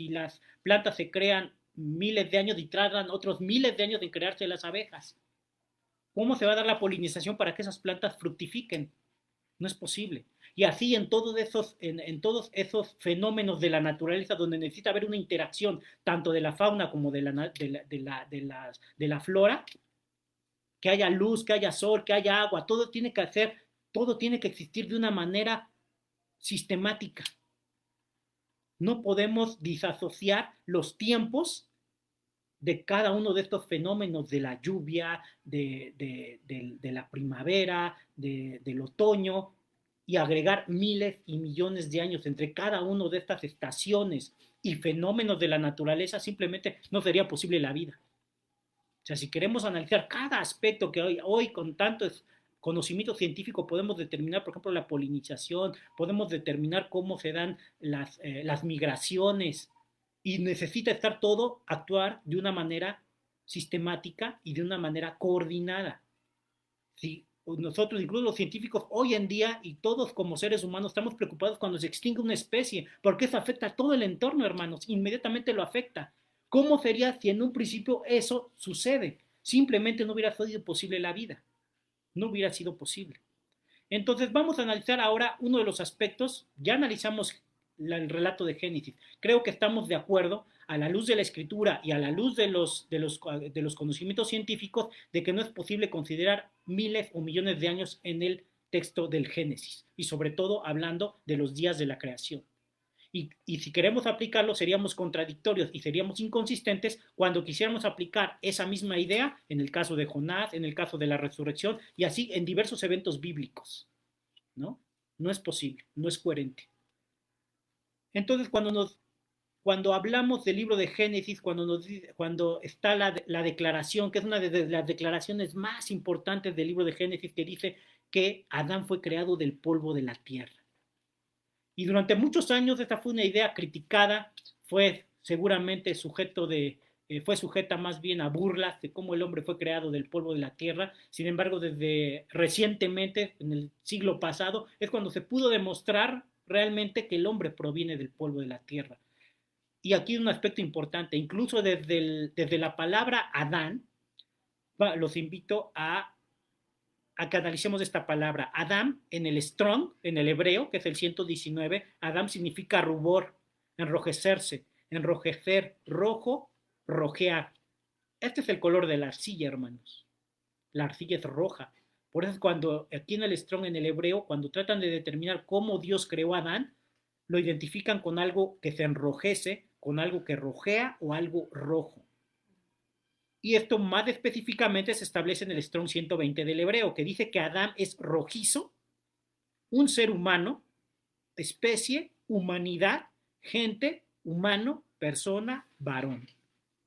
las plantas se crean miles de años y tardan otros miles de años en crearse las abejas. ¿Cómo se va a dar la polinización para que esas plantas fructifiquen? No es posible. Y así en todos esos fenómenos de la naturaleza donde necesita haber una interacción tanto de la fauna como de la flora, que haya luz, que haya sol, que haya agua, todo tiene que existir de una manera sistemática. No podemos disasociar los tiempos de cada uno de estos fenómenos de la lluvia, de la primavera, del otoño, y agregar miles y millones de años entre cada una de estas estaciones y fenómenos de la naturaleza, simplemente no sería posible la vida. O sea, si queremos analizar cada aspecto que hoy con tantos conocimiento científico podemos determinar, por ejemplo, la polinización, podemos determinar cómo se dan las migraciones, y necesita estar todo, actuar de una manera sistemática y de una manera coordinada. Si nosotros, incluso los científicos, hoy en día, y todos como seres humanos, estamos preocupados cuando se extingue una especie, porque eso afecta a todo el entorno, hermanos, inmediatamente lo afecta. ¿Cómo sería si en un principio eso sucede? Simplemente no hubiera sido posible la vida, no hubiera sido posible. Entonces vamos a analizar ahora uno de los aspectos. Ya analizamos el relato de Génesis. Creo que estamos de acuerdo, a la luz de la escritura y a la luz de los conocimientos científicos, de que no es posible considerar miles o millones de años en el texto del Génesis, y sobre todo hablando de los días de la creación. Y si queremos aplicarlo, seríamos contradictorios y seríamos inconsistentes cuando quisiéramos aplicar esa misma idea en el caso de Jonás, en el caso de la resurrección, y así en diversos eventos bíblicos, ¿no? No es posible, no es coherente. Entonces, cuando hablamos del libro de Génesis, cuando está la declaración, que es una de las declaraciones más importantes del libro de Génesis, que dice que Adán fue creado del polvo de la tierra. Y durante muchos años esta fue una idea criticada, fue seguramente fue sujeta más bien a burlas de cómo el hombre fue creado del polvo de la tierra. Sin embargo, desde recientemente, en el siglo pasado, es cuando se pudo demostrar realmente que el hombre proviene del polvo de la tierra. Y aquí un aspecto importante, incluso desde la palabra Adán, los invito a que analicemos esta palabra. Adam, en el Strong, en el hebreo, que es el 119, Adam significa rubor, enrojecerse, enrojecer, rojo, rojear. Este es el color de la arcilla, hermanos. La arcilla es roja. Por eso cuando aquí en el Strong, en el hebreo, cuando tratan de determinar cómo Dios creó a Adán, lo identifican con algo que se enrojece, con algo que rojea o algo rojo. Y esto más específicamente se establece en el Strong 120 del hebreo, que dice que Adán es rojizo, un ser humano, especie, humanidad, gente, humano, persona, varón.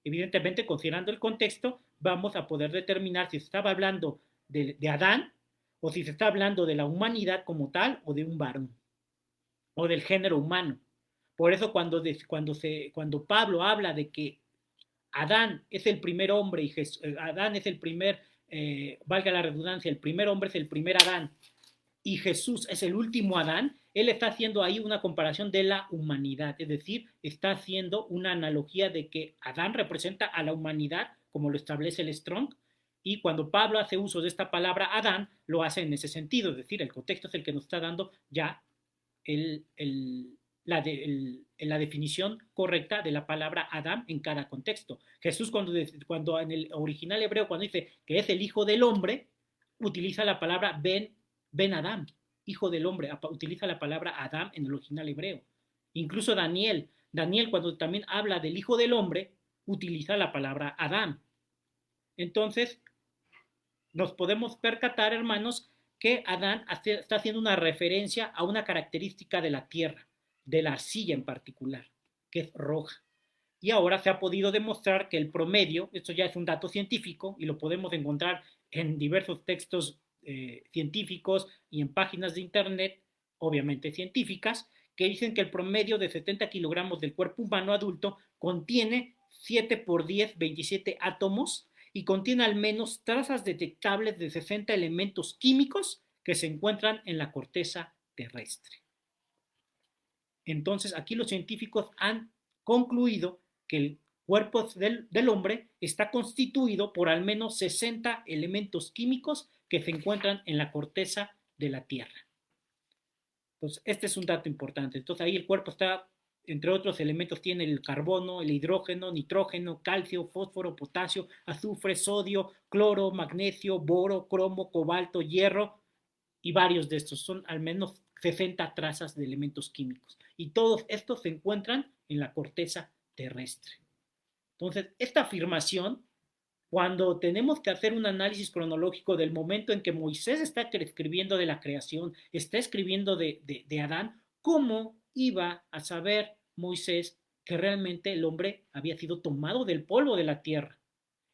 Evidentemente, considerando el contexto, vamos a poder determinar si se estaba hablando de Adán o si se está hablando de la humanidad como tal o de un varón o del género humano. Por eso cuando Pablo habla de que Adán es el primer hombre y Adán es el primer, valga la redundancia, el primer hombre es el primer Adán y Jesús es el último Adán, él está haciendo ahí una comparación de la humanidad, es decir, está haciendo una analogía de que Adán representa a la humanidad, como lo establece el Strong, y cuando Pablo hace uso de esta palabra Adán, lo hace en ese sentido, es decir, el contexto es el que nos está dando ya la definición correcta de la palabra Adam en cada contexto. Jesús cuando en el original hebreo, cuando dice que es el hijo del hombre, utiliza la palabra Ben Adam, hijo del hombre, utiliza la palabra Adam en el original hebreo. Incluso Daniel cuando también habla del hijo del hombre, utiliza la palabra Adam. Entonces, nos podemos percatar, hermanos, que Adán está haciendo una referencia a una característica de la tierra, de la arcilla en particular, que es roja. Y ahora se ha podido demostrar que el promedio, esto ya es un dato científico y lo podemos encontrar en diversos textos científicos y en páginas de internet, obviamente científicas, que dicen que el promedio de 70 kilogramos del cuerpo humano adulto contiene 7 por 10, 27 átomos y contiene al menos trazas detectables de 60 elementos químicos que se encuentran en la corteza terrestre. Entonces, aquí los científicos han concluido que el cuerpo del hombre está constituido por al menos 60 elementos químicos que se encuentran en la corteza de la Tierra. Entonces, este es un dato importante. Entonces, ahí el cuerpo está, entre otros elementos, tiene el carbono, el hidrógeno, nitrógeno, calcio, fósforo, potasio, azufre, sodio, cloro, magnesio, boro, cromo, cobalto, hierro y varios de estos. Son al menos 60 trazas de elementos químicos. Y todos estos se encuentran en la corteza terrestre. Entonces, esta afirmación, cuando tenemos que hacer un análisis cronológico del momento en que Moisés está escribiendo de la creación, está escribiendo de Adán, ¿cómo iba a saber Moisés que realmente el hombre había sido tomado del polvo de la tierra?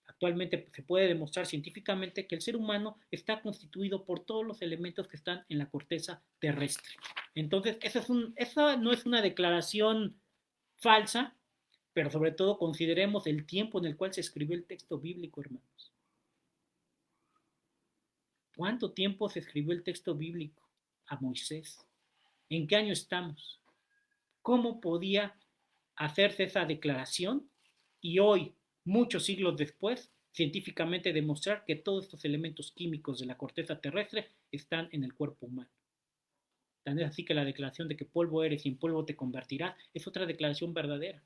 Actualmente se puede demostrar científicamente que el ser humano está constituido por todos los elementos que están en la corteza terrestre. Entonces, esa no es una declaración falsa, pero sobre todo consideremos el tiempo en el cual se escribió el texto bíblico, hermanos. ¿Cuánto tiempo se escribió el texto bíblico a Moisés? ¿En qué año estamos? ¿Cómo podía hacerse esa declaración? Y hoy, muchos siglos después, científicamente demostrar que todos estos elementos químicos de la corteza terrestre están en el cuerpo humano. Tan es así que la declaración de que polvo eres y en polvo te convertirás es otra declaración verdadera.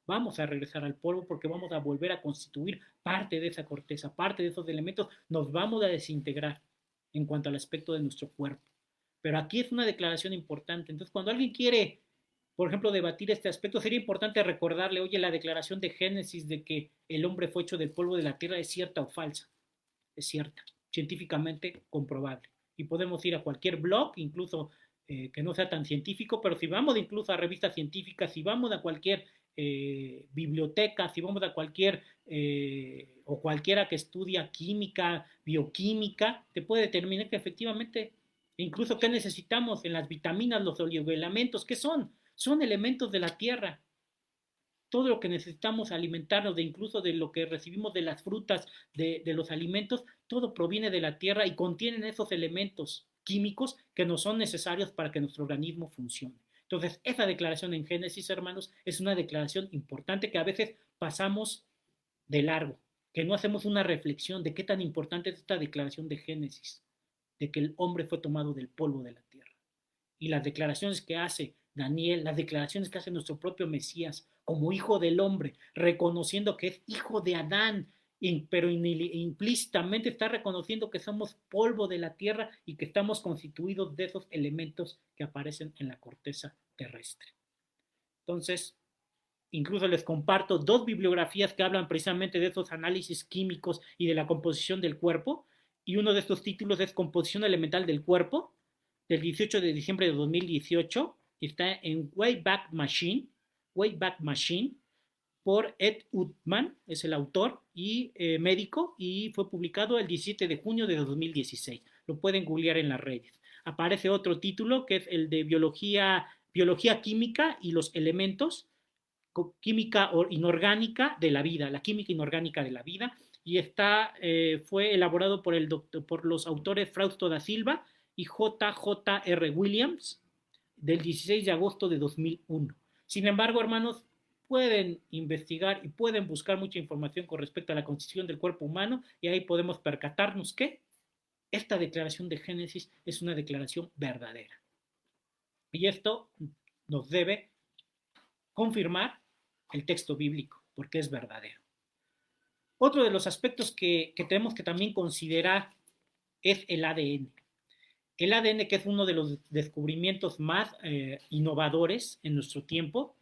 Vamos a regresar al polvo porque vamos a volver a constituir parte de esa corteza, parte de esos elementos, nos vamos a desintegrar en cuanto al aspecto de nuestro cuerpo. Pero aquí es una declaración importante. Entonces, cuando alguien quiere, por ejemplo, debatir este aspecto, sería importante recordarle, oye, la declaración de Génesis de que el hombre fue hecho del polvo de la tierra, ¿es cierta o falsa? Es cierta, científicamente comprobable. Y podemos ir a cualquier blog, incluso que no sea tan científico, pero si vamos incluso a revistas científicas, si vamos a cualquier biblioteca, si vamos a cualquier o cualquiera que estudia química, bioquímica, te puede determinar que efectivamente, incluso qué necesitamos en las vitaminas, los oligoelementos, ¿qué son? Son elementos de la tierra. Todo lo que necesitamos alimentarnos, de incluso de lo que recibimos de las frutas, de los alimentos, todo proviene de la tierra y contienen esos elementos químicos que nos son necesarios para que nuestro organismo funcione. Entonces, esa declaración en Génesis, hermanos, es una declaración importante que a veces pasamos de largo, que no hacemos una reflexión de qué tan importante es esta declaración de Génesis, de que el hombre fue tomado del polvo de la tierra. Y las declaraciones que hace Daniel, las declaraciones que hace nuestro propio Mesías como hijo del hombre, reconociendo que es hijo de Adán, pero implícitamente está reconociendo que somos polvo de la tierra y que estamos constituidos de esos elementos que aparecen en la corteza terrestre. Entonces, incluso les comparto dos bibliografías que hablan precisamente de esos análisis químicos y de la composición del cuerpo, y uno de estos títulos es Composición Elemental del Cuerpo, del 18 de diciembre de 2018, está en Wayback Machine, por Ed Utman, es el autor y médico, y fue publicado el 17 de junio de 2016. Lo pueden googlear en las redes. Aparece otro título que es el de biología química y los elementos, química inorgánica de la vida, la química inorgánica de la vida, y fue elaborado por los autores Frausto da Silva y J.J.R. Williams del 16 de agosto de 2001. Sin embargo, hermanos, pueden investigar y pueden buscar mucha información con respecto a la constitución del cuerpo humano y ahí podemos percatarnos que esta declaración de Génesis es una declaración verdadera. Y esto nos debe confirmar el texto bíblico, porque es verdadero. Otro de los aspectos que tenemos que también considerar es el ADN. El ADN, que es uno de los descubrimientos más innovadores en nuestro tiempo,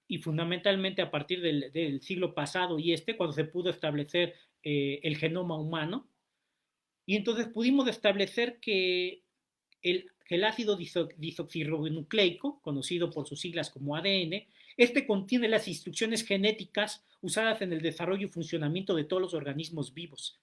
y fundamentalmente a partir del siglo pasado y cuando se pudo establecer el genoma humano, y entonces pudimos establecer que el ácido disoxirribonucleico, conocido por sus siglas como ADN, contiene las instrucciones genéticas usadas en el desarrollo y funcionamiento de todos los organismos vivos.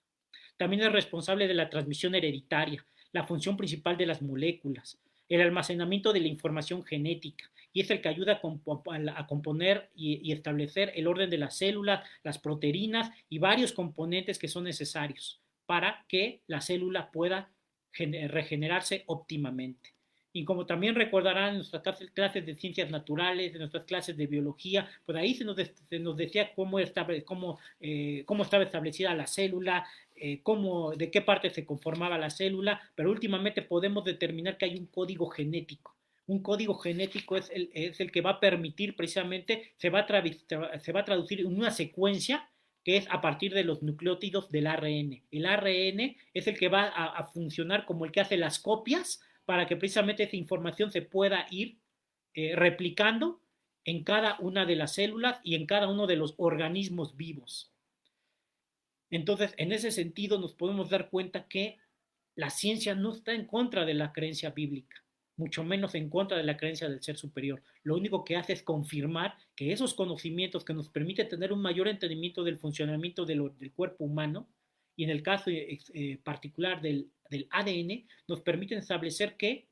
También es responsable de la transmisión hereditaria, la función principal de las moléculas, el almacenamiento de la información genética, y es el que ayuda a componer y establecer el orden de las células, las proteínas y varios componentes que son necesarios para que la célula pueda regenerarse óptimamente. Y como también recordarán en nuestras clases de ciencias naturales, en nuestras clases de biología, pues ahí se nos decía cómo estaba establecida la célula, de qué parte se conformaba la célula, pero últimamente podemos determinar que hay un código genético. Un código genético es el que va a permitir precisamente, se va a traducir en una secuencia que es a partir de los nucleótidos del ARN. El ARN es el que va a funcionar como el que hace las copias para que precisamente esa información se pueda ir replicando en cada una de las células y en cada uno de los organismos vivos. Entonces, en ese sentido, nos podemos dar cuenta que la ciencia no está en contra de la creencia bíblica, mucho menos en contra de la creencia del ser superior. Lo único que hace es confirmar que esos conocimientos que nos permiten tener un mayor entendimiento del funcionamiento del cuerpo humano, y en el caso particular del ADN, nos permiten establecer que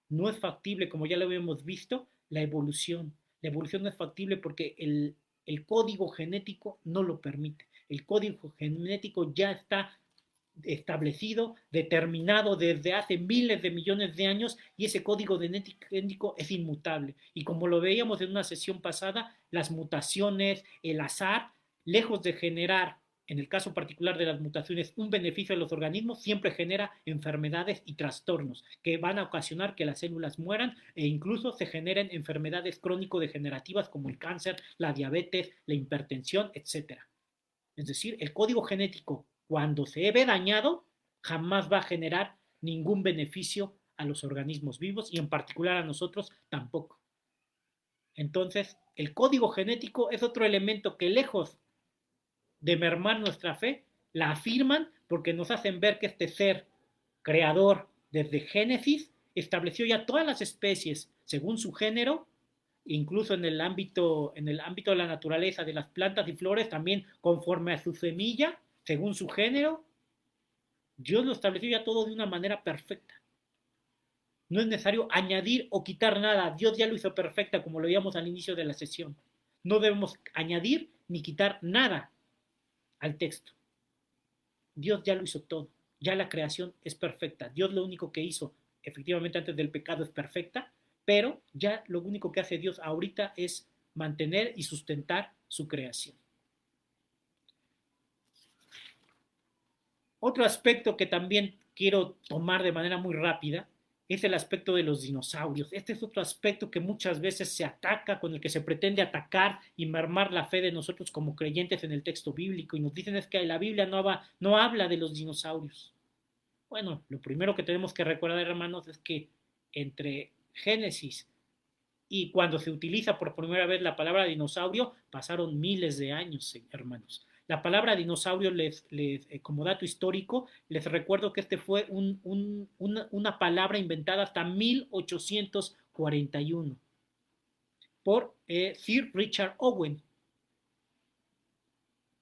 no es factible, como ya lo habíamos visto, la evolución. La evolución no es factible porque el código genético no lo permite. El código genético ya está establecido, determinado desde hace miles de millones de años y ese código genético es inmutable. Y como lo veíamos en una sesión pasada, las mutaciones, el azar, lejos de generar, en el caso particular de las mutaciones, un beneficio a los organismos, siempre genera enfermedades y trastornos que van a ocasionar que las células mueran e incluso se generen enfermedades crónico-degenerativas como el cáncer, la diabetes, la hipertensión, etcétera. Es decir, el código genético, cuando se ve dañado, jamás va a generar ningún beneficio a los organismos vivos y en particular a nosotros tampoco. Entonces, el código genético es otro elemento que lejos de mermar nuestra fe, la afirman porque nos hacen ver que este ser creador desde Génesis estableció ya todas las especies según su género, incluso en el ámbito de la naturaleza de las plantas y flores, también conforme a su semilla, según su género, Dios lo estableció ya todo de una manera perfecta. No es necesario añadir o quitar nada, Dios ya lo hizo perfecta, como lo veíamos al inicio de la sesión. No debemos añadir ni quitar nada al texto. Dios ya lo hizo todo, ya la creación es perfecta. Dios lo único que hizo, efectivamente antes del pecado es perfecta, pero ya lo único que hace Dios ahorita es mantener y sustentar su creación. Otro aspecto que también quiero tomar de manera muy rápida es el aspecto de los dinosaurios. Este es otro aspecto que muchas veces se ataca, con el que se pretende atacar y mermar la fe de nosotros como creyentes en el texto bíblico. Y nos dicen es que la Biblia no habla de los dinosaurios. Bueno, lo primero que tenemos que recordar, hermanos, es que entre Génesis y cuando se utiliza por primera vez la palabra dinosaurio, pasaron miles de años, hermanos. La palabra dinosaurio, como dato histórico, les recuerdo que este fue una palabra inventada hasta 1841 por Sir Richard Owen.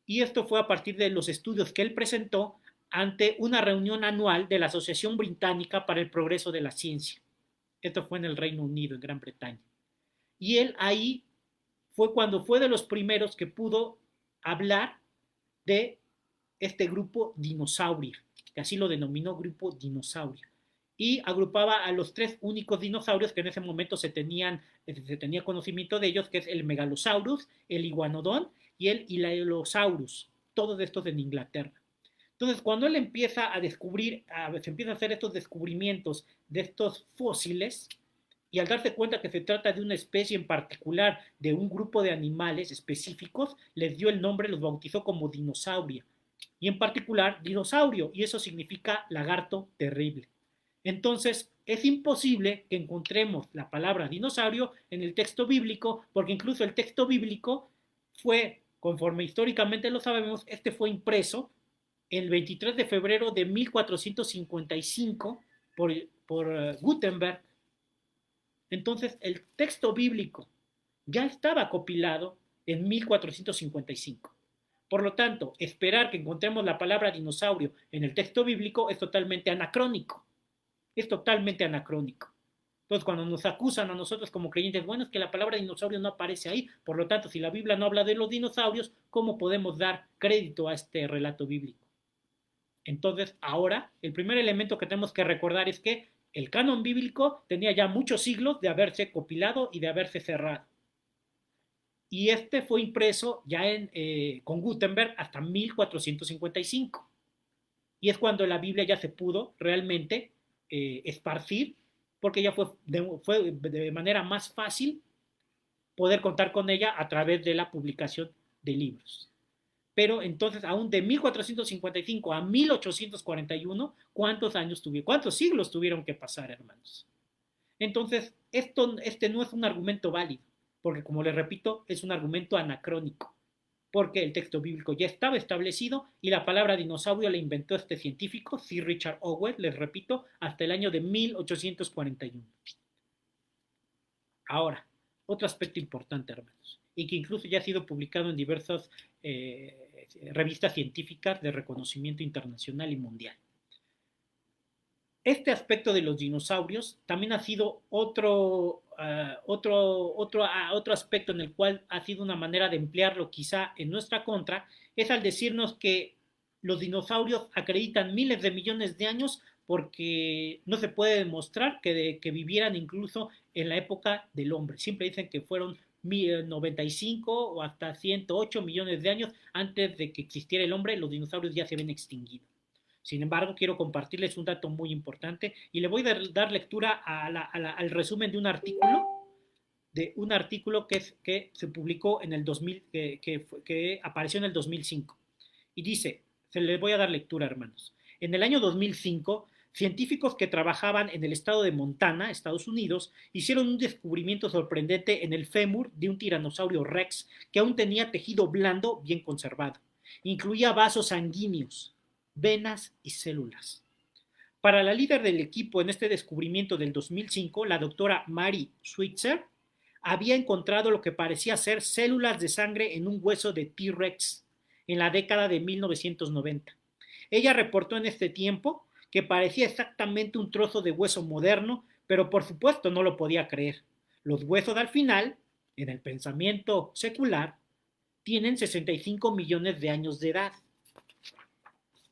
Y esto fue a partir de los estudios que él presentó ante una reunión anual de la Asociación Británica para el Progreso de la Ciencia. Esto fue en el Reino Unido, en Gran Bretaña. Y él ahí fue cuando fue de los primeros que pudo hablar de este grupo dinosaurio, que así lo denominó grupo dinosaurio. Y agrupaba a los tres únicos dinosaurios que en ese momento se tenía conocimiento de ellos, que es el Megalosaurus, el Iguanodon y el Hylaeosaurus, todos estos en Inglaterra. Entonces, cuando él empieza a descubrir, se empieza a hacer estos descubrimientos de estos fósiles, y al darse cuenta que se trata de una especie en particular, de un grupo de animales específicos, les dio el nombre, los bautizó como dinosauria, y en particular dinosaurio, y eso significa lagarto terrible. Entonces, es imposible que encontremos la palabra dinosaurio en el texto bíblico, porque incluso el texto bíblico fue, conforme históricamente lo sabemos, este fue impreso el 23 de febrero de 1455 por Gutenberg. Entonces, el texto bíblico ya estaba compilado en 1455. Por lo tanto, esperar que encontremos la palabra dinosaurio en el texto bíblico es totalmente anacrónico. Es totalmente anacrónico. Entonces, cuando nos acusan a nosotros como creyentes, bueno, es que la palabra dinosaurio no aparece ahí, por lo tanto, si la Biblia no habla de los dinosaurios, ¿cómo podemos dar crédito a este relato bíblico? Entonces, ahora, el primer elemento que tenemos que recordar es que El canon bíblico tenía ya muchos siglos de haberse compilado y de haberse cerrado. Y este fue impreso ya con Gutenberg hasta 1455. Y es cuando la Biblia ya se pudo realmente esparcir, porque ya fue de manera más fácil poder contar con ella a través de la publicación de libros. Pero entonces, aún de 1455 a 1841, ¿cuántos siglos tuvieron que pasar, hermanos? Entonces, este no es un argumento válido, porque como les repito, es un argumento anacrónico, porque el texto bíblico ya estaba establecido y la palabra dinosaurio la inventó este científico, Sir Richard Owen, les repito, hasta el año de 1841. Ahora, otro aspecto importante, hermanos, y que incluso ya ha sido publicado en diversas revistas científicas de reconocimiento internacional y mundial. Este aspecto de los dinosaurios también ha sido otro aspecto en el cual ha sido una manera de emplearlo quizá en nuestra contra, es al decirnos que los dinosaurios acreditan miles de millones de años porque no se puede demostrar que vivieran incluso en la época del hombre. Siempre dicen que fueron 95 o hasta 108 millones de años antes de que existiera el hombre, los dinosaurios ya se habían extinguido. Sin embargo, quiero compartirles un dato muy importante y le voy a dar lectura al resumen de un artículo que se publicó en el 2000, que apareció en el 2005. Y dice, se les voy a dar lectura, hermanos. En el año 2005, científicos que trabajaban en el estado de Montana, Estados Unidos, hicieron un descubrimiento sorprendente en el fémur de un tiranosaurio rex que aún tenía tejido blando bien conservado. Incluía vasos sanguíneos, venas y células. Para la líder del equipo en este descubrimiento del 2005, la doctora Mary Switzer, había encontrado lo que parecía ser células de sangre en un hueso de T-Rex en la década de 1990. Ella reportó en este tiempo que parecía exactamente un trozo de hueso moderno, pero por supuesto no lo podía creer. Los huesos al final, en el pensamiento secular, tienen 65 millones de años de edad.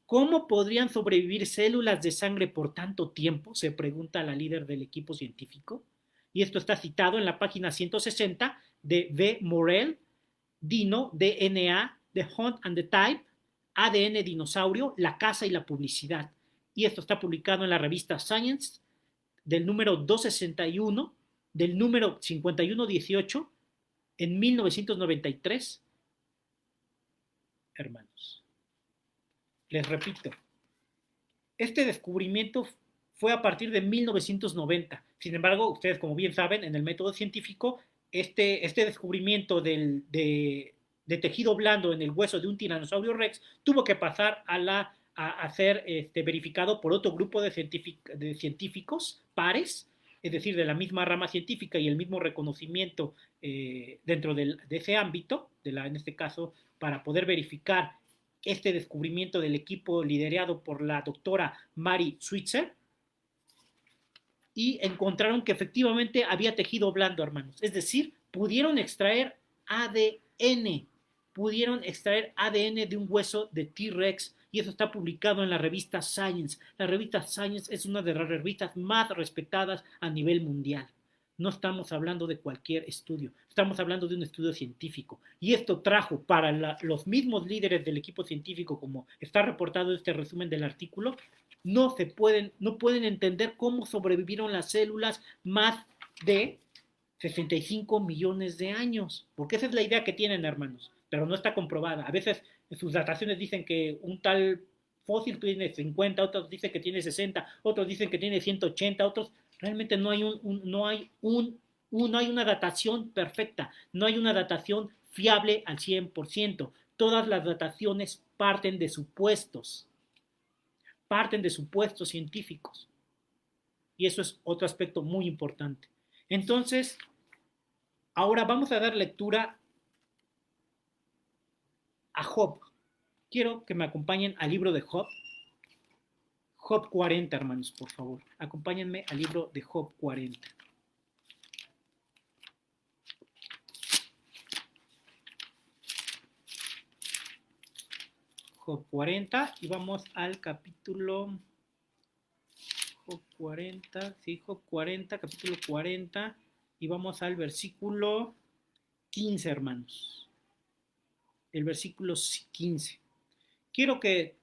¿Cómo podrían sobrevivir células de sangre por tanto tiempo? Se pregunta la líder del equipo científico. Y esto está citado en la página 160 de V. Morrell, Dino, DNA, The Hunt and the Type, ADN Dinosaurio, la caza y la publicidad. Y esto está publicado en la revista Science del número 261, del número 5118, en 1993. Hermanos, les repito, este descubrimiento fue a partir de 1990. Sin embargo, ustedes como bien saben, en el método científico, este descubrimiento de tejido blando en el hueso de un tiranosaurio rex tuvo que pasar a ser verificado por otro grupo de científicos pares, es decir, de la misma rama científica y el mismo reconocimiento dentro de ese ámbito, en este caso, para poder verificar este descubrimiento del equipo liderado por la doctora Mary Switzer, y encontraron que efectivamente había tejido blando, hermanos. Es decir, pudieron extraer ADN de un hueso de T-Rex, y eso está publicado en la revista Science. La revista Science es una de las revistas más respetadas a nivel mundial. No estamos hablando de cualquier estudio, estamos hablando de un estudio científico. Y esto trajo para los mismos líderes del equipo científico, como está reportado en este resumen del artículo, no pueden entender cómo sobrevivieron las células más de 65 millones de años. Porque esa es la idea que tienen, hermanos, pero no está comprobada. A veces en sus dataciones dicen que un tal fósil tiene 50, otros dicen que tiene 60, otros dicen que tiene 180, otros realmente no hay una datación perfecta, no hay una datación fiable al 100%. Todas las dataciones parten de supuestos científicos. Y eso es otro aspecto muy importante. Entonces, ahora vamos a dar lectura a Job. Quiero que me acompañen al libro de Job. Job 40, hermanos, por favor. Acompáñenme al libro de Job 40. Job 40 y vamos al capítulo Job 40, sí, Job 40, capítulo 40, y vamos al versículo 15, hermanos. El versículo 15. Quiero que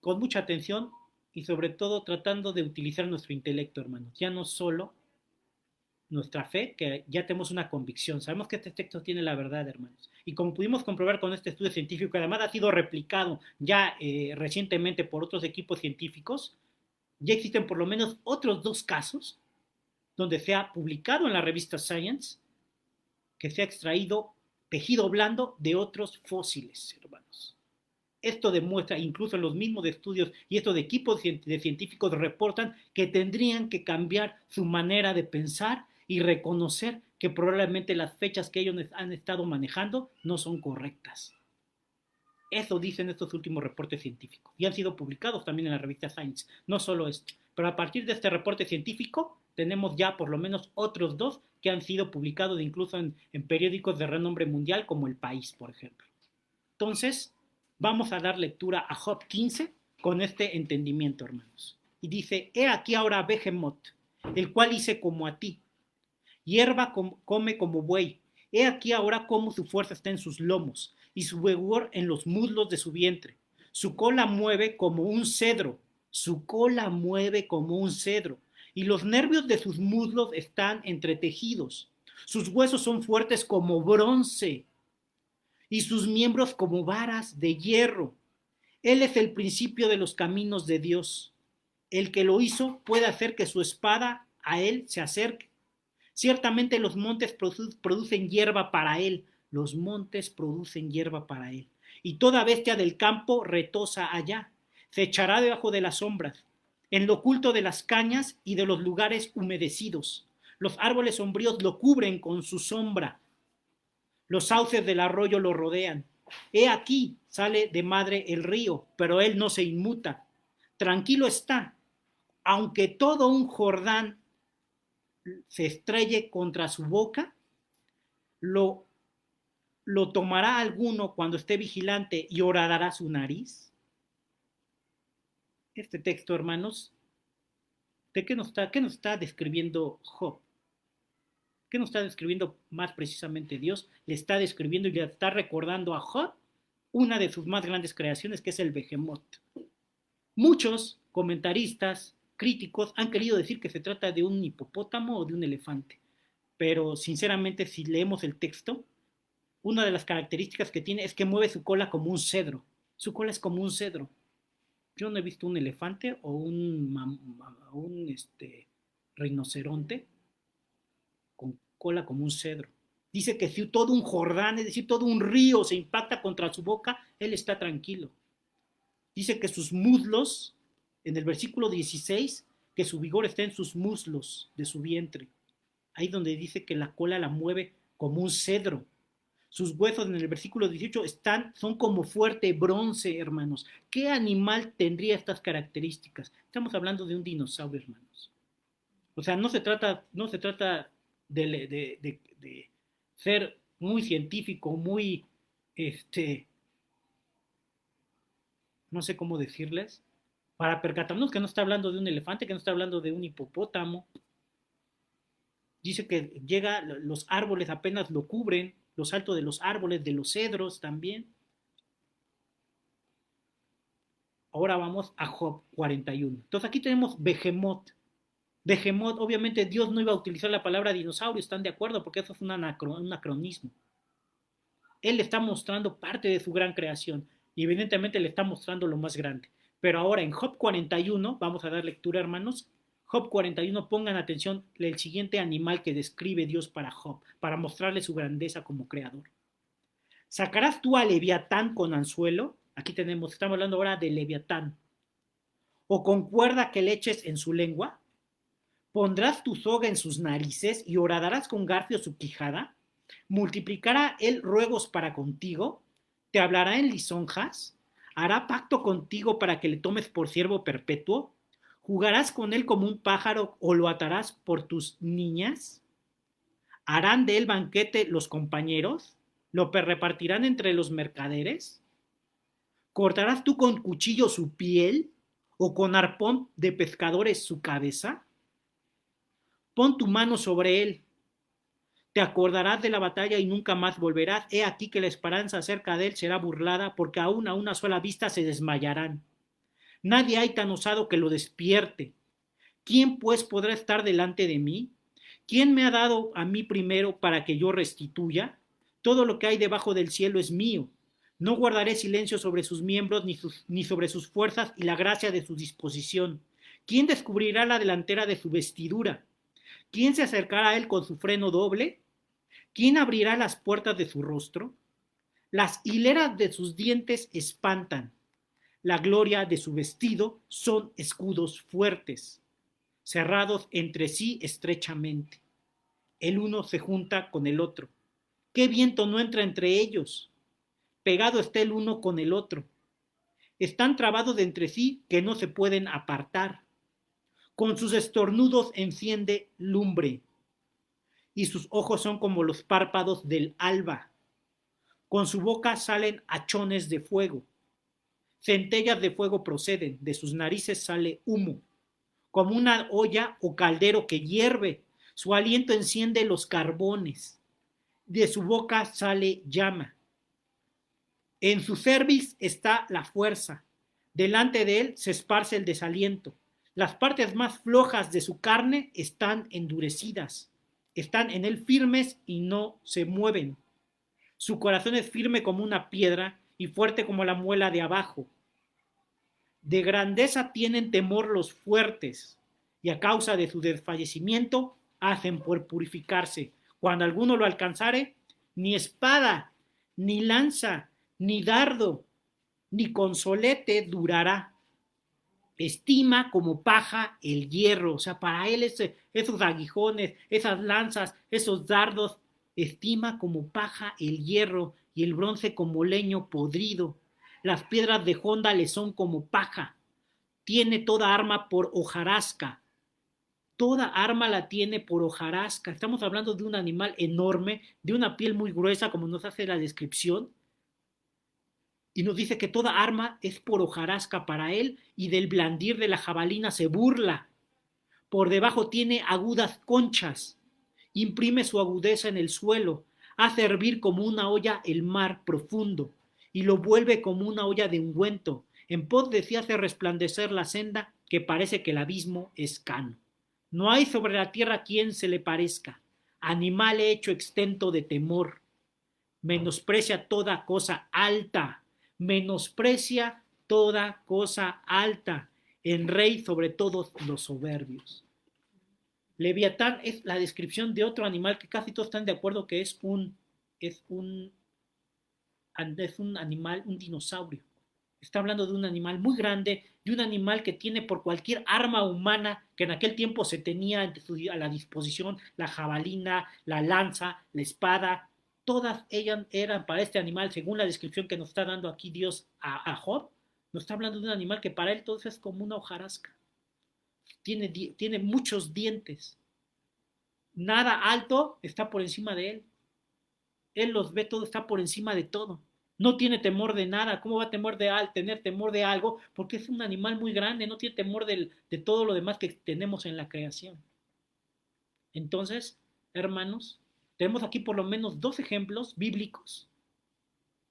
con mucha atención y sobre todo tratando de utilizar nuestro intelecto, hermanos. Ya no solo nuestra fe, que ya tenemos una convicción. Sabemos que este texto tiene la verdad, hermanos. Y como pudimos comprobar con este estudio científico, que además ha sido replicado ya recientemente por otros equipos científicos, ya existen por lo menos otros 2 casos donde se ha publicado en la revista Science que se ha extraído tejido blando de otros fósiles, hermanos. Esto demuestra, incluso en los mismos estudios y estos equipos de científicos reportan que tendrían que cambiar su manera de pensar y reconocer que probablemente las fechas que ellos han estado manejando no son correctas. Eso dicen estos últimos reportes científicos y han sido publicados también en la revista Science. No solo esto, pero a partir de este reporte científico tenemos ya por lo menos otros 2 que han sido publicados incluso en periódicos de renombre mundial como El País, por ejemplo. Entonces, vamos a dar lectura a Job 15 con este entendimiento, hermanos. Y dice, he aquí ahora Behemoth, el cual hice como a ti. Hierba come como buey. He aquí ahora cómo su fuerza está en sus lomos y su vigor en los muslos de su vientre. Su cola mueve como un cedro. Su cola mueve como un cedro. Y los nervios de sus muslos están entretejidos. Sus huesos son fuertes como bronce y sus miembros como varas de hierro. Él es el principio de los caminos de Dios. El que lo hizo puede hacer que su espada a él se acerque. Ciertamente los montes producen hierba para él. Los montes producen hierba para él. Y toda bestia del campo retosa allá. Se echará debajo de las sombras, en lo oculto de las cañas y de los lugares humedecidos. Los árboles sombríos lo cubren con su sombra. Los sauces del arroyo lo rodean. He aquí, sale de madre el río, pero él no se inmuta. Tranquilo está, aunque todo un Jordán se estrelle contra su boca, lo tomará alguno cuando esté vigilante y horadará su nariz. Este texto, hermanos, ¿de qué nos está describiendo Job? ¿Qué nos está describiendo más precisamente Dios? Le está describiendo y le está recordando a Job una de sus más grandes creaciones, que es el Behemoth. Muchos comentaristas, críticos, han querido decir que se trata de un hipopótamo o de un elefante, pero sinceramente si leemos el texto, una de las características que tiene es que mueve su cola como un cedro. Su cola es como un cedro. Yo no he visto un elefante o un rinoceronte con cola como un cedro. Dice que si todo un Jordán, es decir, todo un río se impacta contra su boca, él está tranquilo. Dice que sus muslos, en el versículo 16, que su vigor está en sus muslos de su vientre. Ahí donde dice que la cola la mueve como un cedro. Sus huesos en el versículo 18 son como fuerte bronce, hermanos. ¿Qué animal tendría estas características? Estamos hablando de un dinosaurio, hermanos. O sea, no se trata de ser muy científico, muy, no sé cómo decirles, para percatarnos que no está hablando de un elefante, que no está hablando de un hipopótamo. Dice que los árboles apenas lo cubren, los altos de los árboles, de los cedros también. Ahora vamos a Job 41. Entonces aquí tenemos Behemoth. Behemoth, obviamente Dios no iba a utilizar la palabra dinosaurio, ¿están de acuerdo? Porque eso es un anacronismo. Él le está mostrando parte de su gran creación y evidentemente le está mostrando lo más grande. Pero ahora en Job 41, vamos a dar lectura, hermanos. Job 41, pongan atención el siguiente animal que describe Dios para Job, para mostrarle su grandeza como creador. ¿Sacarás tú a Leviatán con anzuelo? Aquí estamos hablando ahora de Leviatán. ¿O con cuerda que le eches en su lengua? ¿Pondrás tu soga en sus narices y horadarás con garfio su quijada? ¿Multiplicará él ruegos para contigo? ¿Te hablará en lisonjas? ¿Hará pacto contigo para que le tomes por siervo perpetuo? ¿Jugarás con él como un pájaro o lo atarás por tus niñas? ¿Harán de él banquete los compañeros? ¿Lo repartirán entre los mercaderes? ¿Cortarás tú con cuchillo su piel? ¿O con arpón de pescadores su cabeza? Pon tu mano sobre él. Te acordarás de la batalla y nunca más volverás. He aquí que la esperanza acerca de él será burlada, porque aún a una sola vista se desmayarán. Nadie hay tan osado que lo despierte. ¿Quién pues podrá estar delante de mí? ¿Quién me ha dado a mí primero para que yo restituya? Todo lo que hay debajo del cielo es mío. No guardaré silencio sobre sus miembros ni sobre sus fuerzas y la gracia de su disposición. ¿Quién descubrirá la delantera de su vestidura? ¿Quién se acercará a él con su freno doble? ¿Quién abrirá las puertas de su rostro? Las hileras de sus dientes espantan. La gloria de su vestido son escudos fuertes, cerrados entre sí estrechamente. El uno se junta con el otro. ¿Qué viento no entra entre ellos? Pegado está el uno con el otro. Están trabados de entre sí que no se pueden apartar. Con sus estornudos enciende lumbre, y sus ojos son como los párpados del alba. Con su boca salen hachones de fuego. Centellas de fuego proceden, de sus narices sale humo, como una olla o caldero que hierve. Su aliento enciende los carbones. De su boca sale llama. En su cerviz está la fuerza. Delante de él se esparce el desaliento. Las partes más flojas de su carne están endurecidas. Están en él firmes y no se mueven. Su corazón es firme como una piedra y fuerte como la muela de abajo. De grandeza tienen temor los fuertes, y a causa de su desfallecimiento hacen por purificarse. Cuando alguno lo alcanzare, ni espada, ni lanza, ni dardo, ni consolete durará. Estima como paja el hierro, o sea, para él esos aguijones, esas lanzas, esos dardos, estima como paja el hierro y el bronce como leño podrido. Las piedras de honda le son como paja. Tiene toda arma por hojarasca. Toda arma la tiene por hojarasca. Estamos hablando de un animal enorme, de una piel muy gruesa, como nos hace la descripción. Y nos dice que toda arma es por hojarasca para él y del blandir de la jabalina se burla. Por debajo tiene agudas conchas. Imprime su agudeza en el suelo. Hace hervir como una olla el mar profundo y lo vuelve como una olla de ungüento. En pos de sí hace resplandecer la senda que parece que el abismo es cano. No hay sobre la tierra quien se le parezca. Animal hecho extento de temor. Menosprecia toda cosa alta. Menosprecia toda cosa alta. En rey sobre todos los soberbios. Leviatán es la descripción de otro animal que casi todos están de acuerdo que es un animal, un dinosaurio. Está hablando de un animal muy grande, de un animal que tiene por cualquier arma humana que en aquel tiempo se tenía a la disposición, la jabalina, la lanza, la espada, todas ellas eran para este animal, según la descripción que nos está dando aquí Dios a Job, nos está hablando de un animal que para él todo es como una hojarasca. Tiene muchos dientes. Nada alto está por encima de él. Él los ve todo, está por encima de todo. No tiene temor de nada. ¿Cómo va a tener temor de algo? Porque es un animal muy grande, no tiene temor de todo lo demás que tenemos en la creación. Entonces, hermanos, tenemos aquí por lo menos dos ejemplos bíblicos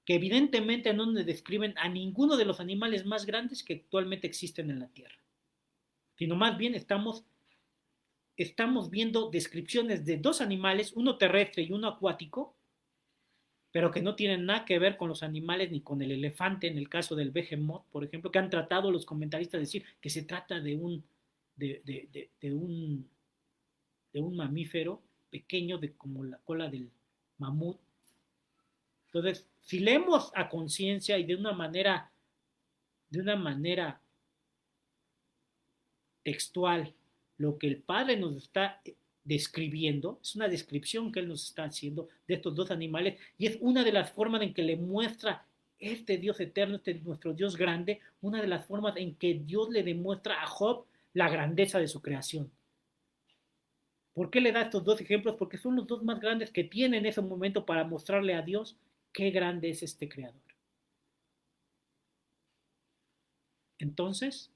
que evidentemente no nos describen a ninguno de los animales más grandes que actualmente existen en la tierra, sino más bien estamos viendo descripciones de dos animales, uno terrestre y uno acuático, pero que no tienen nada que ver con los animales ni con el elefante en el caso del behemoth, por ejemplo, que han tratado los comentaristas de decir que se trata de un mamífero pequeño como la cola del mamut. Entonces, si leemos a conciencia y de una manera textual lo que el Padre nos está describiendo, es una descripción que Él nos está haciendo de estos dos animales y es una de las formas en que le muestra este Dios eterno, nuestro Dios grande, una de las formas en que Dios le demuestra a Job la grandeza de su creación. ¿Por qué le da estos dos ejemplos? Porque son los dos más grandes que tiene en ese momento para mostrarle a Dios qué grande es este creador. Entonces,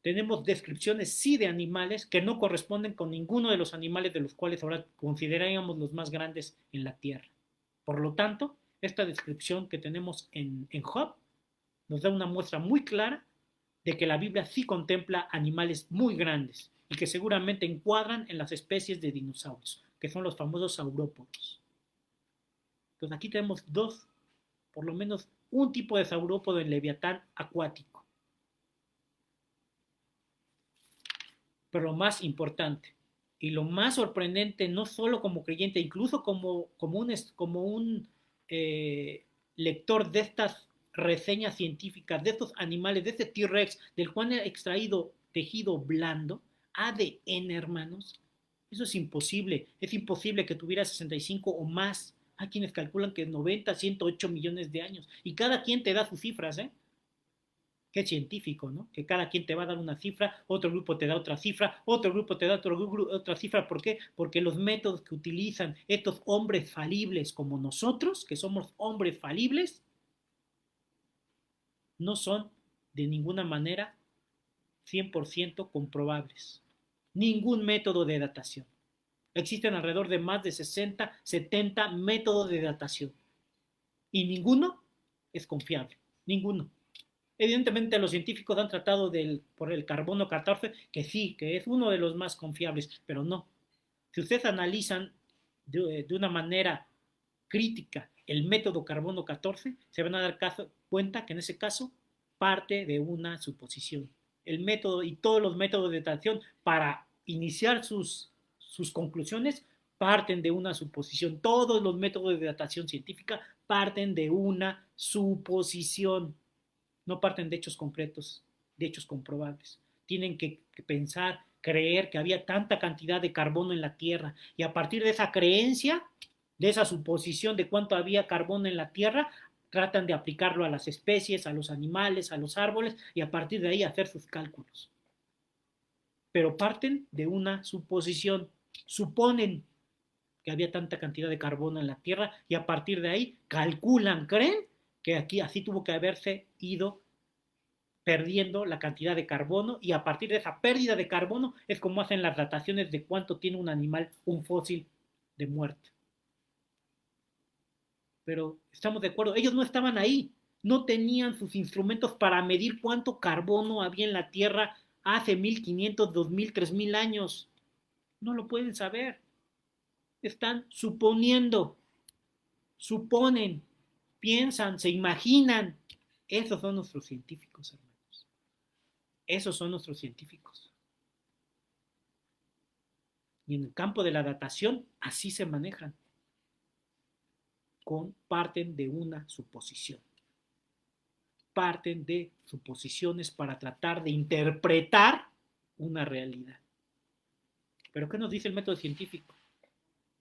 tenemos descripciones sí de animales que no corresponden con ninguno de los animales de los cuales ahora consideraríamos los más grandes en la tierra. Por lo tanto, esta descripción que tenemos en Job nos da una muestra muy clara de que la Biblia sí contempla animales muy grandes y que seguramente encuadran en las especies de dinosaurios, que son los famosos saurópodos. Entonces aquí tenemos dos, por lo menos un tipo de saurópodo en Leviatán acuático. Pero lo más importante y lo más sorprendente, no solo como creyente, incluso como un lector de estas reseñas científicas, de estos animales, de este T-Rex, del cual he extraído tejido blando, ADN, hermanos, eso es imposible que tuviera 65 o más. Hay quienes calculan que 90, 108 millones de años, y cada quien te da sus cifras, ¿eh? Qué científico, ¿no? Que cada quien te va a dar una cifra, otro grupo te da otra cifra, otro grupo te da otra cifra. ¿Por qué? Porque los métodos que utilizan estos hombres falibles como nosotros, que somos hombres falibles, no son de ninguna manera 100% comprobables. Ningún método de datación. Existen alrededor de más de 60, 70 métodos de datación. Y ninguno es confiable. Ninguno. Evidentemente los científicos han tratado por el carbono 14, que sí, que es uno de los más confiables, pero no. Si ustedes analizan de una manera crítica el método carbono 14, se van a dar cuenta que en ese caso parte de una suposición. El método y todos los métodos de datación para iniciar sus conclusiones parten de una suposición. Todos los métodos de datación científica parten de una suposición. No parten de hechos concretos, de hechos comprobables. Tienen que pensar, creer que había tanta cantidad de carbono en la Tierra, y a partir de esa creencia, de esa suposición de cuánto había carbono en la Tierra, tratan de aplicarlo a las especies, a los animales, a los árboles, y a partir de ahí hacer sus cálculos. Pero parten de una suposición, suponen que había tanta cantidad de carbono en la Tierra, y a partir de ahí calculan, creen que aquí así tuvo que haberse ido perdiendo la cantidad de carbono, y a partir de esa pérdida de carbono es como hacen las dataciones de cuánto tiene un animal, un fósil de muerte. Pero estamos de acuerdo, ellos no estaban ahí, no tenían sus instrumentos para medir cuánto carbono había en la Tierra hace 1500, 2000, 3000 años. No lo pueden saber. Están suponiendo, suponen, piensan, se imaginan. Esos son nuestros científicos, hermanos. Esos son nuestros científicos. Y en el campo de la datación, así se manejan. Parten de una suposición. Parten de suposiciones para tratar de interpretar una realidad. ¿Pero qué nos dice el método científico?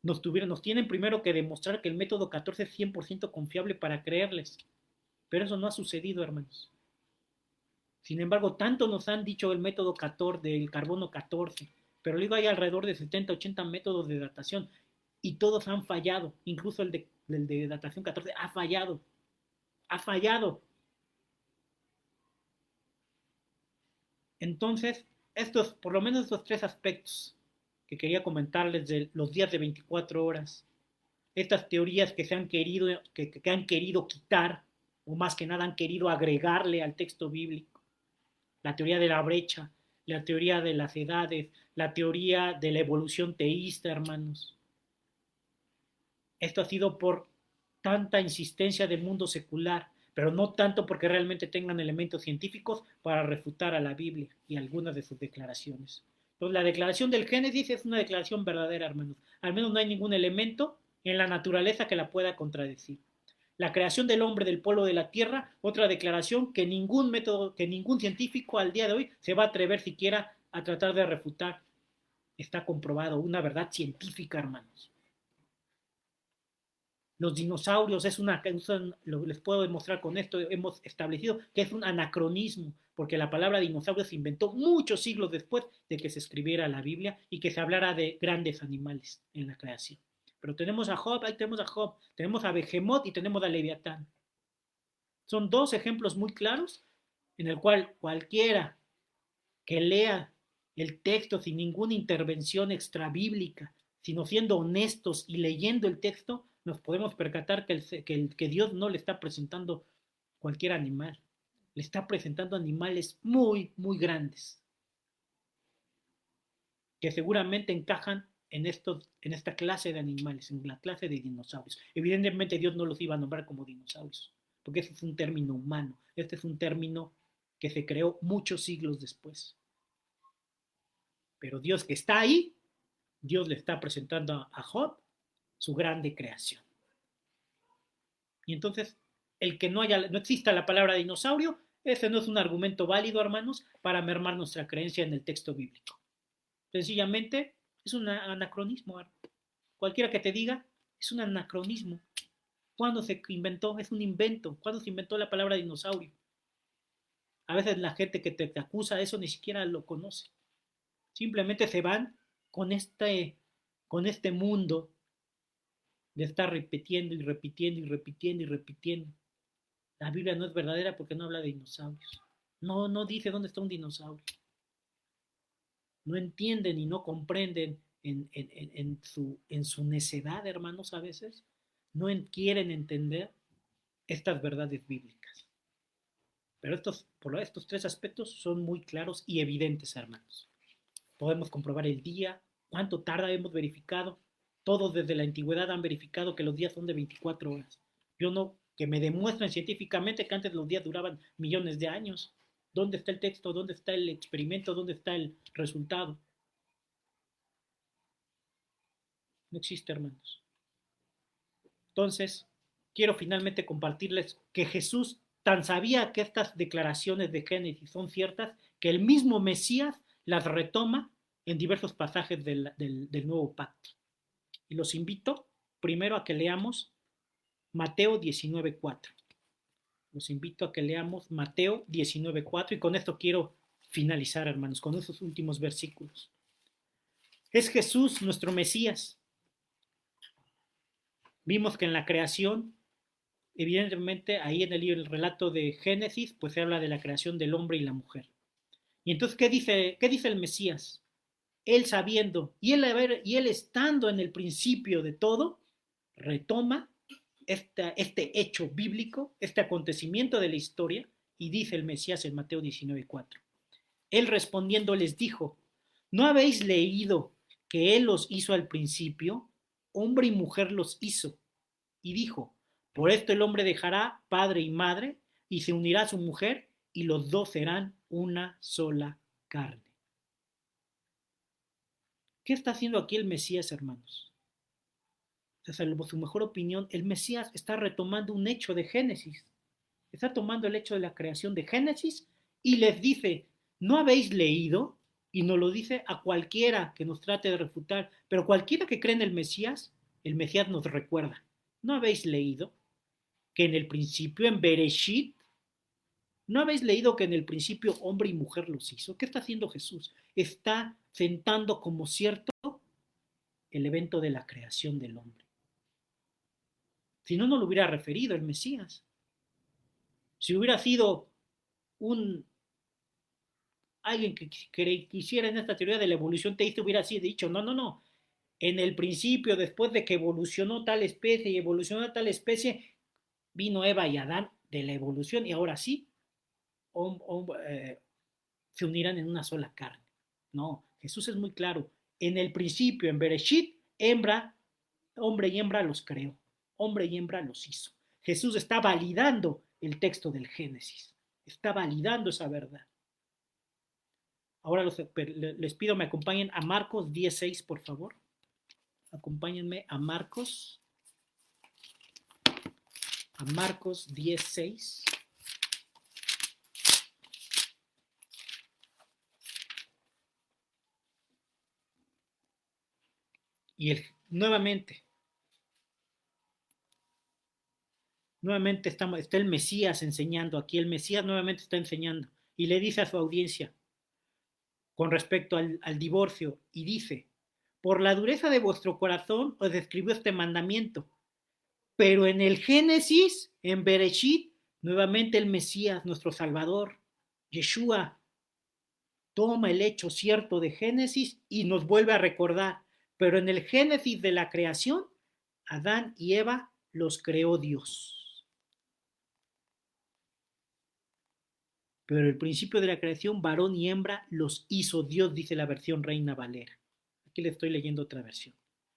Nos tienen primero que demostrar que el método 14 es 100% confiable para creerles. Pero eso no ha sucedido, hermanos. Sin embargo, tanto nos han dicho el método 14, del carbono 14, pero luego hay alrededor de 70, 80 métodos de datación y todos han fallado. Incluso el de datación 14 ha fallado. Ha fallado. Entonces, por lo menos estos tres aspectos que quería comentarles de los días de 24 horas, estas teorías que han querido quitar, o más que nada han querido agregarle al texto bíblico, la teoría de la brecha, la teoría de las edades, la teoría de la evolución teísta, hermanos. Esto ha sido por tanta insistencia del mundo secular, pero no tanto porque realmente tengan elementos científicos para refutar a la Biblia y algunas de sus declaraciones. Entonces, la declaración del Génesis es una declaración verdadera, hermanos. Al menos no hay ningún elemento en la naturaleza que la pueda contradecir. La creación del hombre del polvo de la tierra, otra declaración que ningún científico al día de hoy se va a atrever siquiera a tratar de refutar. Está comprobado, una verdad científica, hermanos. Los dinosaurios les puedo demostrar con esto, hemos establecido que es un anacronismo, porque la palabra dinosaurio se inventó muchos siglos después de que se escribiera la Biblia y que se hablara de grandes animales en la creación. Pero tenemos a Job, tenemos a Behemoth y tenemos a Leviatán. Son dos ejemplos muy claros en el cual cualquiera que lea el texto sin ninguna intervención extrabíblica, sino siendo honestos y leyendo el texto, nos podemos percatar que Dios no le está presentando cualquier animal, le está presentando animales muy, muy grandes, que seguramente encajan en esta clase de animales, en la clase de dinosaurios. Evidentemente Dios no los iba a nombrar como dinosaurios, porque ese es un término humano, este es un término que se creó muchos siglos después. Pero Dios que está ahí, Dios le está presentando a Job su grande creación. Y entonces, el que no exista la palabra dinosaurio, ese no es un argumento válido, hermanos, para mermar nuestra creencia en el texto bíblico. Sencillamente, es un anacronismo. Cualquiera que te diga, es un anacronismo. ¿Cuándo se inventó? Es un invento. ¿Cuándo se inventó la palabra dinosaurio? A veces la gente que te acusa de eso ni siquiera lo conoce. Simplemente se van con este mundo de estar repitiendo y repitiendo y repitiendo y repitiendo. La Biblia no es verdadera porque no habla de dinosaurios. No dice dónde está un dinosaurio. No entienden y no comprenden en su necedad, hermanos, a veces. No quieren entender estas verdades bíblicas. Pero estos tres aspectos son muy claros y evidentes, hermanos. Podemos comprobar el día, cuánto tarda, hemos verificado. Todos desde la antigüedad han verificado que los días son de 24 horas. Yo no, que me demuestren científicamente que antes los días duraban millones de años. ¿Dónde está el texto? ¿Dónde está el experimento? ¿Dónde está el resultado? No existe, hermanos. Entonces, quiero finalmente compartirles que Jesús tan sabía que estas declaraciones de Génesis son ciertas, que el mismo Mesías las retoma en diversos pasajes del Nuevo Pacto. Y los invito primero a que leamos Mateo 19:4. Los invito a que leamos Mateo 19:4 y con esto quiero finalizar, hermanos, con esos últimos versículos. Es Jesús nuestro Mesías. Vimos que en la creación, evidentemente, ahí en el relato de Génesis, pues se habla de la creación del hombre y la mujer. Y entonces, ¿qué dice el Mesías? Él sabiendo y él estando en el principio de todo, retoma este hecho bíblico, este acontecimiento de la historia, y dice el Mesías en Mateo 19:4. Él respondiendo les dijo, ¿no habéis leído que Él los hizo al principio? Hombre y mujer los hizo. Y dijo, por esto el hombre dejará padre y madre, y se unirá a su mujer, y los dos serán una sola carne. ¿Qué está haciendo aquí el Mesías, hermanos? Salvo su mejor opinión, el Mesías está retomando un hecho de Génesis. Está tomando el hecho de la creación de Génesis y les dice, ¿no habéis leído? Y nos lo dice a cualquiera que nos trate de refutar, pero cualquiera que cree en el Mesías nos recuerda, ¿no habéis leído que en el principio, en Bereshit, ¿no habéis leído que en el principio hombre y mujer los hizo? ¿Qué está haciendo Jesús? Está sentando como cierto el evento de la creación del hombre. Si no, no lo hubiera referido el Mesías. Si hubiera sido alguien que quisiera en esta teoría de la evolución teísta, hubiera así dicho, no. En el principio, después de que evolucionó tal especie y evolucionó tal especie, vino Eva y Adán de la evolución y ahora sí se unirán en una sola carne. No, Jesús es muy claro. En el principio, en Bereshit, hombre y hembra los creó. Hombre y hembra los hizo. Jesús está validando el texto del Génesis. Está validando esa verdad. Ahora les pido me acompañen a Marcos 10:6, por favor. Acompáñenme a Marcos 10:6. Y nuevamente está el Mesías enseñando. Aquí el Mesías nuevamente está enseñando y le dice a su audiencia con respecto al divorcio y dice, por la dureza de vuestro corazón os escribió este mandamiento, pero en el Génesis, en Bereshit, nuevamente el Mesías, nuestro Salvador, Yeshua, toma el hecho cierto de Génesis y nos vuelve a recordar, pero en el Génesis de la creación, Adán y Eva los creó Dios. Pero el principio de la creación, varón y hembra, los hizo Dios, dice la versión Reina Valera. Aquí le estoy leyendo otra versión.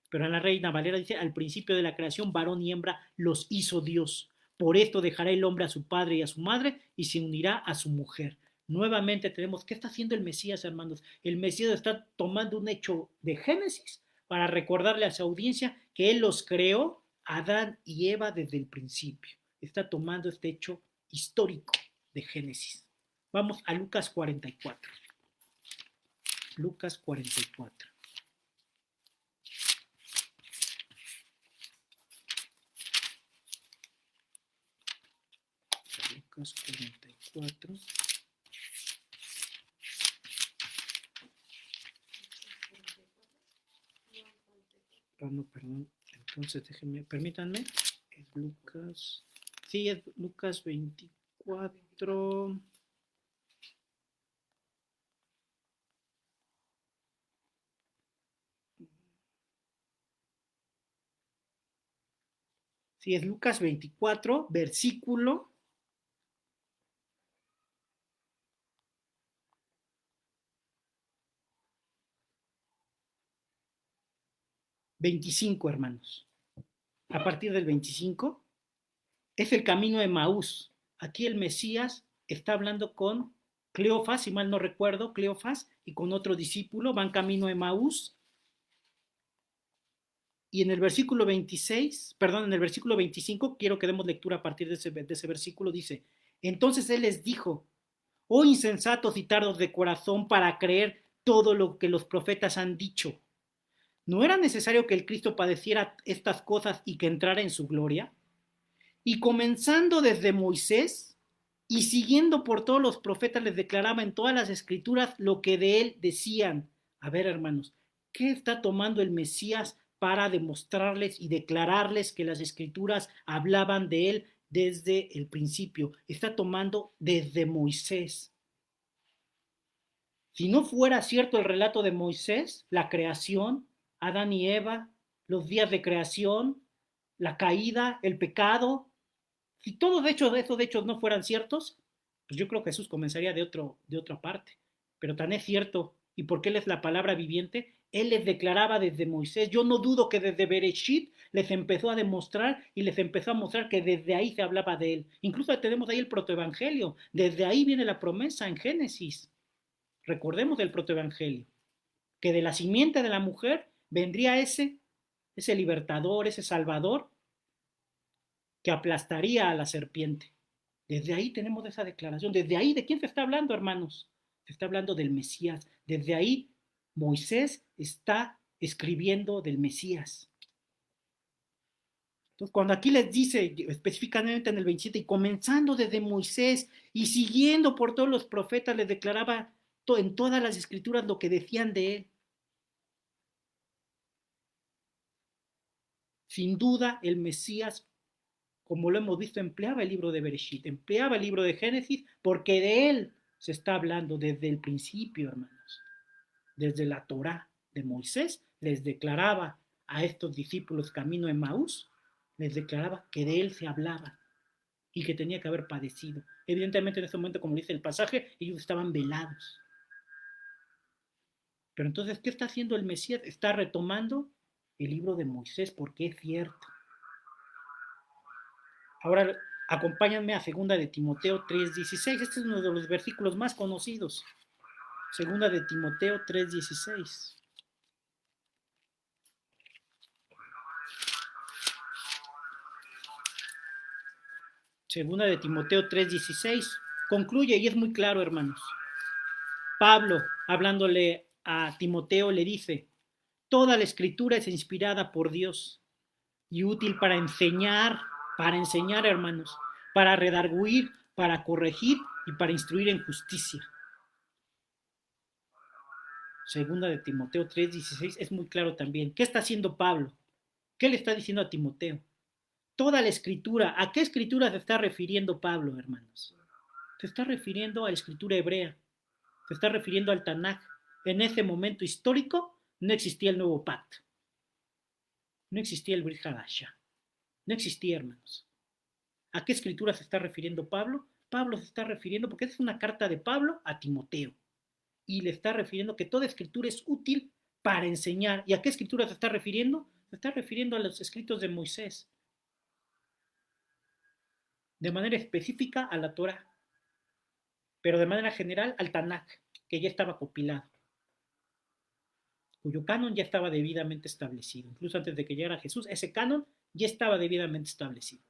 Pero en la Reina Valera dice, al principio de la creación, varón y hembra los hizo Dios. Por esto dejará el hombre a su padre y a su madre y se unirá a su mujer. Nuevamente tenemos, ¿qué está haciendo el Mesías, hermanos? El Mesías está tomando un hecho de Génesis para recordarle a su audiencia que Él los creó, Adán y Eva, desde el principio. Está tomando este hecho histórico de Génesis. Vamos a Lucas 44. Lucas 44. Lucas 44. No, perdón. Entonces, déjenme, permítanme. Es Lucas. Sí, es Lucas 24. Sí, es Lucas 24, versículo 25, hermanos. A partir del 25 es el camino de Maús. Aquí el Mesías está hablando con Cleofas, si mal no recuerdo, Cleofas, y con otro discípulo, van camino de Maús. Y en el versículo 26, perdón, en el versículo 25, quiero que demos lectura a partir de ese versículo, dice, entonces él les dijo, oh insensatos y tardos de corazón para creer todo lo que los profetas han dicho. ¿No era necesario que el Cristo padeciera estas cosas y que entrara en su gloria? Y comenzando desde Moisés y siguiendo por todos los profetas, les declaraba en todas las escrituras lo que de él decían. A ver, hermanos, ¿qué está tomando el Mesías para demostrarles y declararles que las escrituras hablaban de él desde el principio? Está tomando desde Moisés. Si no fuera cierto el relato de Moisés, la creación, Adán y Eva, los días de creación, la caída, el pecado, si todos esos hechos no fueran ciertos, pues yo creo que Jesús comenzaría de otra parte. Pero tan es cierto, y porque Él es la palabra viviente, Él les declaraba desde Moisés. Yo no dudo que desde Bereshit les empezó a demostrar y les empezó a mostrar que desde ahí se hablaba de Él. Incluso tenemos ahí el protoevangelio. Desde ahí viene la promesa en Génesis. Recordemos el protoevangelio, que de la simiente de la mujer vendría ese libertador, ese salvador, que aplastaría a la serpiente. Desde ahí tenemos esa declaración. Desde ahí, ¿de quién se está hablando, hermanos? Se está hablando del Mesías. Desde ahí, Moisés está escribiendo del Mesías. Entonces, cuando aquí les dice específicamente en el 27, y comenzando desde Moisés y siguiendo por todos los profetas, les declaraba en todas las escrituras lo que decían de él. Sin duda, el Mesías, como lo hemos visto, empleaba el libro de Bereshit, empleaba el libro de Génesis, porque de él se está hablando desde el principio, hermanos. Desde la Torá de Moisés, les declaraba a estos discípulos camino de Maús, les declaraba que de él se hablaba y que tenía que haber padecido. Evidentemente, en ese momento, como dice el pasaje, ellos estaban velados. Pero entonces, ¿qué está haciendo el Mesías? Está retomando el libro de Moisés, porque es cierto. Ahora acompáñenme a 2 de Timoteo 3:16. Este es uno de los versículos más conocidos. 2 de Timoteo 3:16. Segunda de Timoteo 3:16. Concluye y es muy claro, hermanos. Pablo, hablándole a Timoteo, le dice, toda la escritura es inspirada por Dios y útil para enseñar, hermanos, para redarguir, para corregir y para instruir en justicia. Segunda de Timoteo 3:16 es muy claro también. ¿Qué está haciendo Pablo? ¿Qué le está diciendo a Timoteo? Toda la escritura, ¿a qué escritura se está refiriendo Pablo, hermanos? Se está refiriendo a la escritura hebrea. se está refiriendo al Tanaj. En ese momento histórico no existía el nuevo pacto, no existía el Brit Hadashah, no existía, hermanos. ¿A qué escritura se está refiriendo Pablo? Pablo se está refiriendo, porque es una carta de Pablo a Timoteo, y le está refiriendo que toda escritura es útil para enseñar. ¿Y a qué escritura se está refiriendo? Se está refiriendo a los escritos de Moisés, de manera específica a la Torah, pero de manera general al Tanakh, que ya estaba compilado, cuyo canon ya estaba debidamente establecido. Incluso antes de que llegara Jesús, ese canon ya estaba debidamente establecido.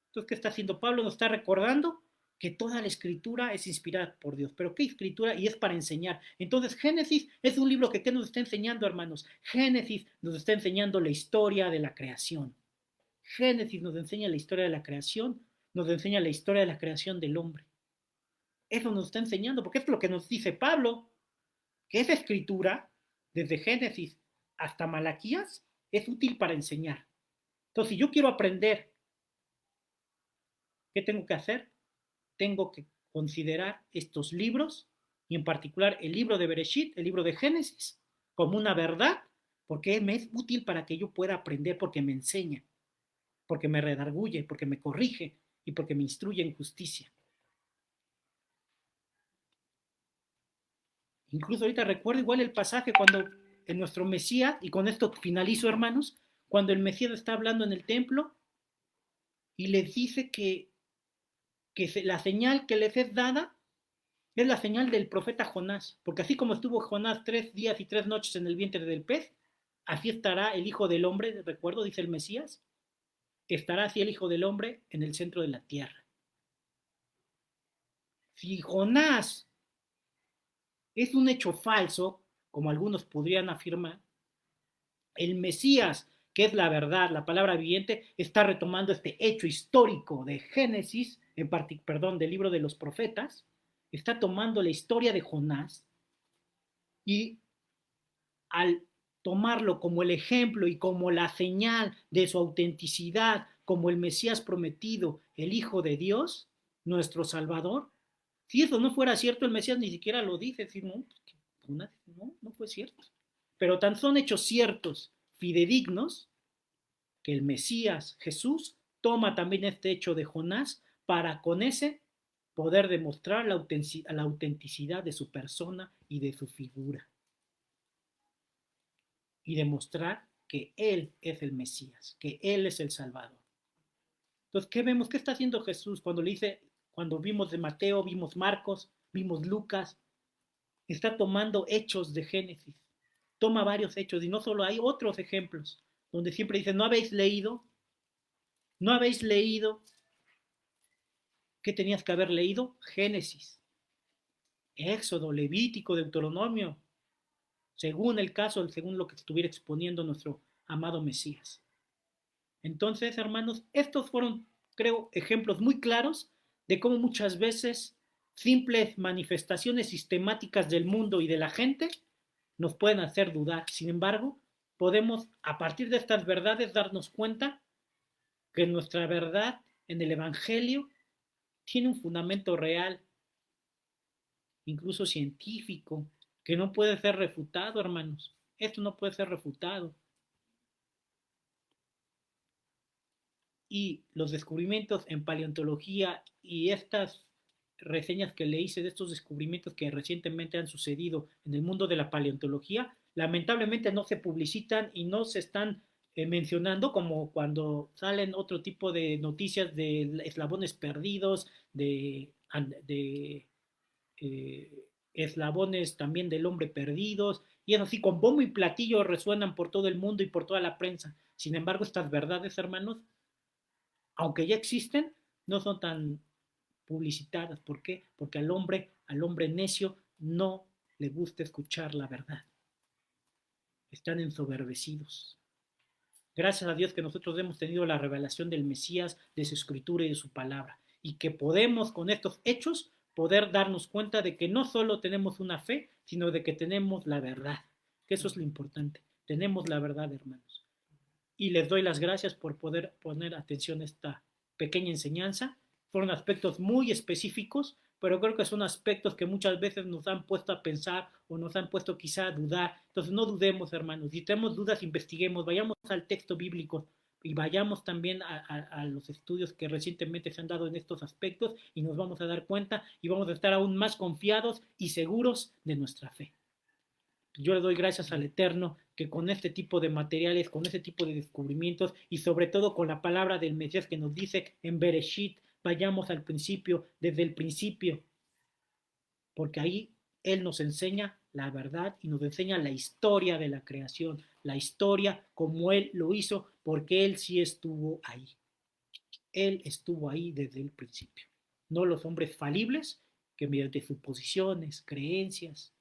Entonces, ¿qué está haciendo Pablo? Nos está recordando que toda la escritura es inspirada por Dios. ¿Pero qué escritura? Y es para enseñar. Entonces, Génesis es un libro que ¿qué nos está enseñando, hermanos? Génesis nos está enseñando la historia de la creación. Génesis nos enseña la historia de la creación, nos enseña la historia de la creación del hombre. Eso nos está enseñando, porque es lo que nos dice Pablo, que esa escritura, desde Génesis hasta Malaquías, es útil para enseñar. Entonces, si yo quiero aprender, ¿qué tengo que hacer? Tengo que considerar estos libros, y en particular el libro de Bereshit, el libro de Génesis, como una verdad, porque me es útil para que yo pueda aprender, porque me enseña, porque me redarguye, porque me corrige y porque me instruye en justicia. Incluso ahorita recuerdo igual el pasaje cuando en nuestro Mesías, y con esto finalizo, hermanos, cuando el Mesías está hablando en el templo y les dice que la señal que les es dada es la señal del profeta Jonás, porque así como estuvo Jonás 3 días y 3 noches en el vientre del pez, así estará el Hijo del Hombre, recuerdo, dice el Mesías, estará así el Hijo del Hombre en el centro de la tierra. Si Jonás es un hecho falso, como algunos podrían afirmar, el Mesías, que es la verdad, la palabra viviente, está retomando este hecho histórico de Génesis, del libro de los profetas, está tomando la historia de Jonás y al tomarlo como el ejemplo y como la señal de su autenticidad, como el Mesías prometido, el Hijo de Dios, nuestro Salvador, si eso no fuera cierto, el Mesías ni siquiera lo dice, si no, no fue cierto. Pero tan son hechos ciertos, fidedignos, que el Mesías, Jesús, toma también este hecho de Jonás para con ese poder demostrar la autenticidad de su persona y de su figura. Y demostrar que Él es el Mesías, que Él es el Salvador. Entonces, ¿qué vemos? ¿Qué está haciendo Jesús cuando le dice, cuando vimos de Mateo, vimos Marcos, vimos Lucas? Está tomando hechos de Génesis. Toma varios hechos y no solo hay otros ejemplos donde siempre dice, ¿no habéis leído? ¿No habéis leído? ¿Qué tenías que haber leído? Génesis, Éxodo, Levítico, Deuteronomio, según el caso, según lo que estuviera exponiendo nuestro amado Mesías. Entonces, hermanos, estos fueron, creo, ejemplos muy claros de cómo muchas veces simples manifestaciones sistemáticas del mundo y de la gente nos pueden hacer dudar. Sin embargo, podemos, a partir de estas verdades, darnos cuenta que nuestra verdad en el Evangelio tiene un fundamento real, incluso científico, que no puede ser refutado, hermanos. Esto no puede ser refutado. Y los descubrimientos en paleontología y estas reseñas que le hice de estos descubrimientos que recientemente han sucedido en el mundo de la paleontología, lamentablemente no se publicitan y no se están mencionando, como cuando salen otro tipo de noticias de eslabones perdidos, de eslabones también del hombre perdidos, y es así, con bombo y platillo resuenan por todo el mundo y por toda la prensa. Sin embargo, estas verdades, hermanos, aunque ya existen, no son tan publicitadas. ¿Por qué? Porque al hombre necio, no le gusta escuchar la verdad. Están ensoberbecidos. Gracias a Dios que nosotros hemos tenido la revelación del Mesías, de su escritura y de su palabra, y que podemos con estos hechos poder darnos cuenta de que no solo tenemos una fe, sino de que tenemos la verdad, que eso es lo importante. Tenemos la verdad, hermanos. Y les doy las gracias por poder poner atención a esta pequeña enseñanza. Fueron aspectos muy específicos, pero creo que son aspectos que muchas veces nos han puesto a pensar o nos han puesto quizá a dudar. Entonces no dudemos, hermanos. Si tenemos dudas, investiguemos, vayamos al texto bíblico y vayamos también a los estudios que recientemente se han dado en estos aspectos y nos vamos a dar cuenta y vamos a estar aún más confiados y seguros de nuestra fe. Yo le doy gracias al Eterno que con este tipo de materiales, con este tipo de descubrimientos y sobre todo con la palabra del Mesías que nos dice en Bereshit, vayamos al principio, desde el principio, porque ahí Él nos enseña la verdad y nos enseña la historia de la creación, la historia como Él lo hizo, porque Él sí estuvo ahí. Él estuvo ahí desde el principio. No los hombres falibles que mediante suposiciones, creencias,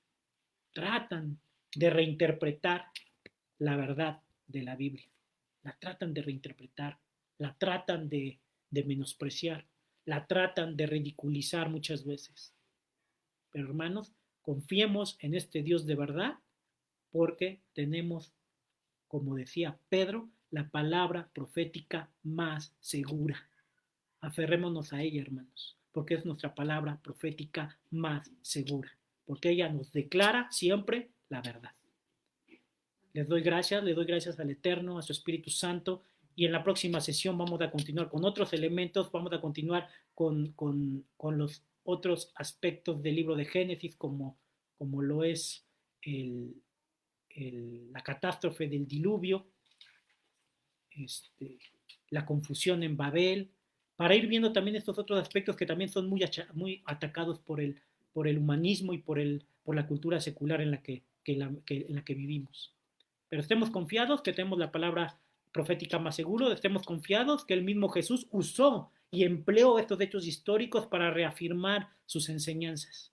tratan de reinterpretar la verdad de la Biblia. La tratan de reinterpretar, la tratan de menospreciar, la tratan de ridiculizar muchas veces. Pero hermanos, confiemos en este Dios de verdad porque tenemos, como decía Pedro, la palabra profética más segura. Aferrémonos a ella, hermanos, porque es nuestra palabra profética más segura, porque ella nos declara siempre la verdad. Les doy gracias al Eterno, a su Espíritu Santo, y en la próxima sesión vamos a continuar con otros elementos, vamos a continuar con los otros aspectos del libro de Génesis, como lo es la catástrofe del diluvio, la confusión en Babel, para ir viendo también estos otros aspectos que también son muy atacados por el humanismo y por la cultura secular en la que vivimos. Pero estemos confiados que tenemos la palabra profética más seguro, estemos confiados que el mismo Jesús usó y empleó estos hechos históricos para reafirmar sus enseñanzas.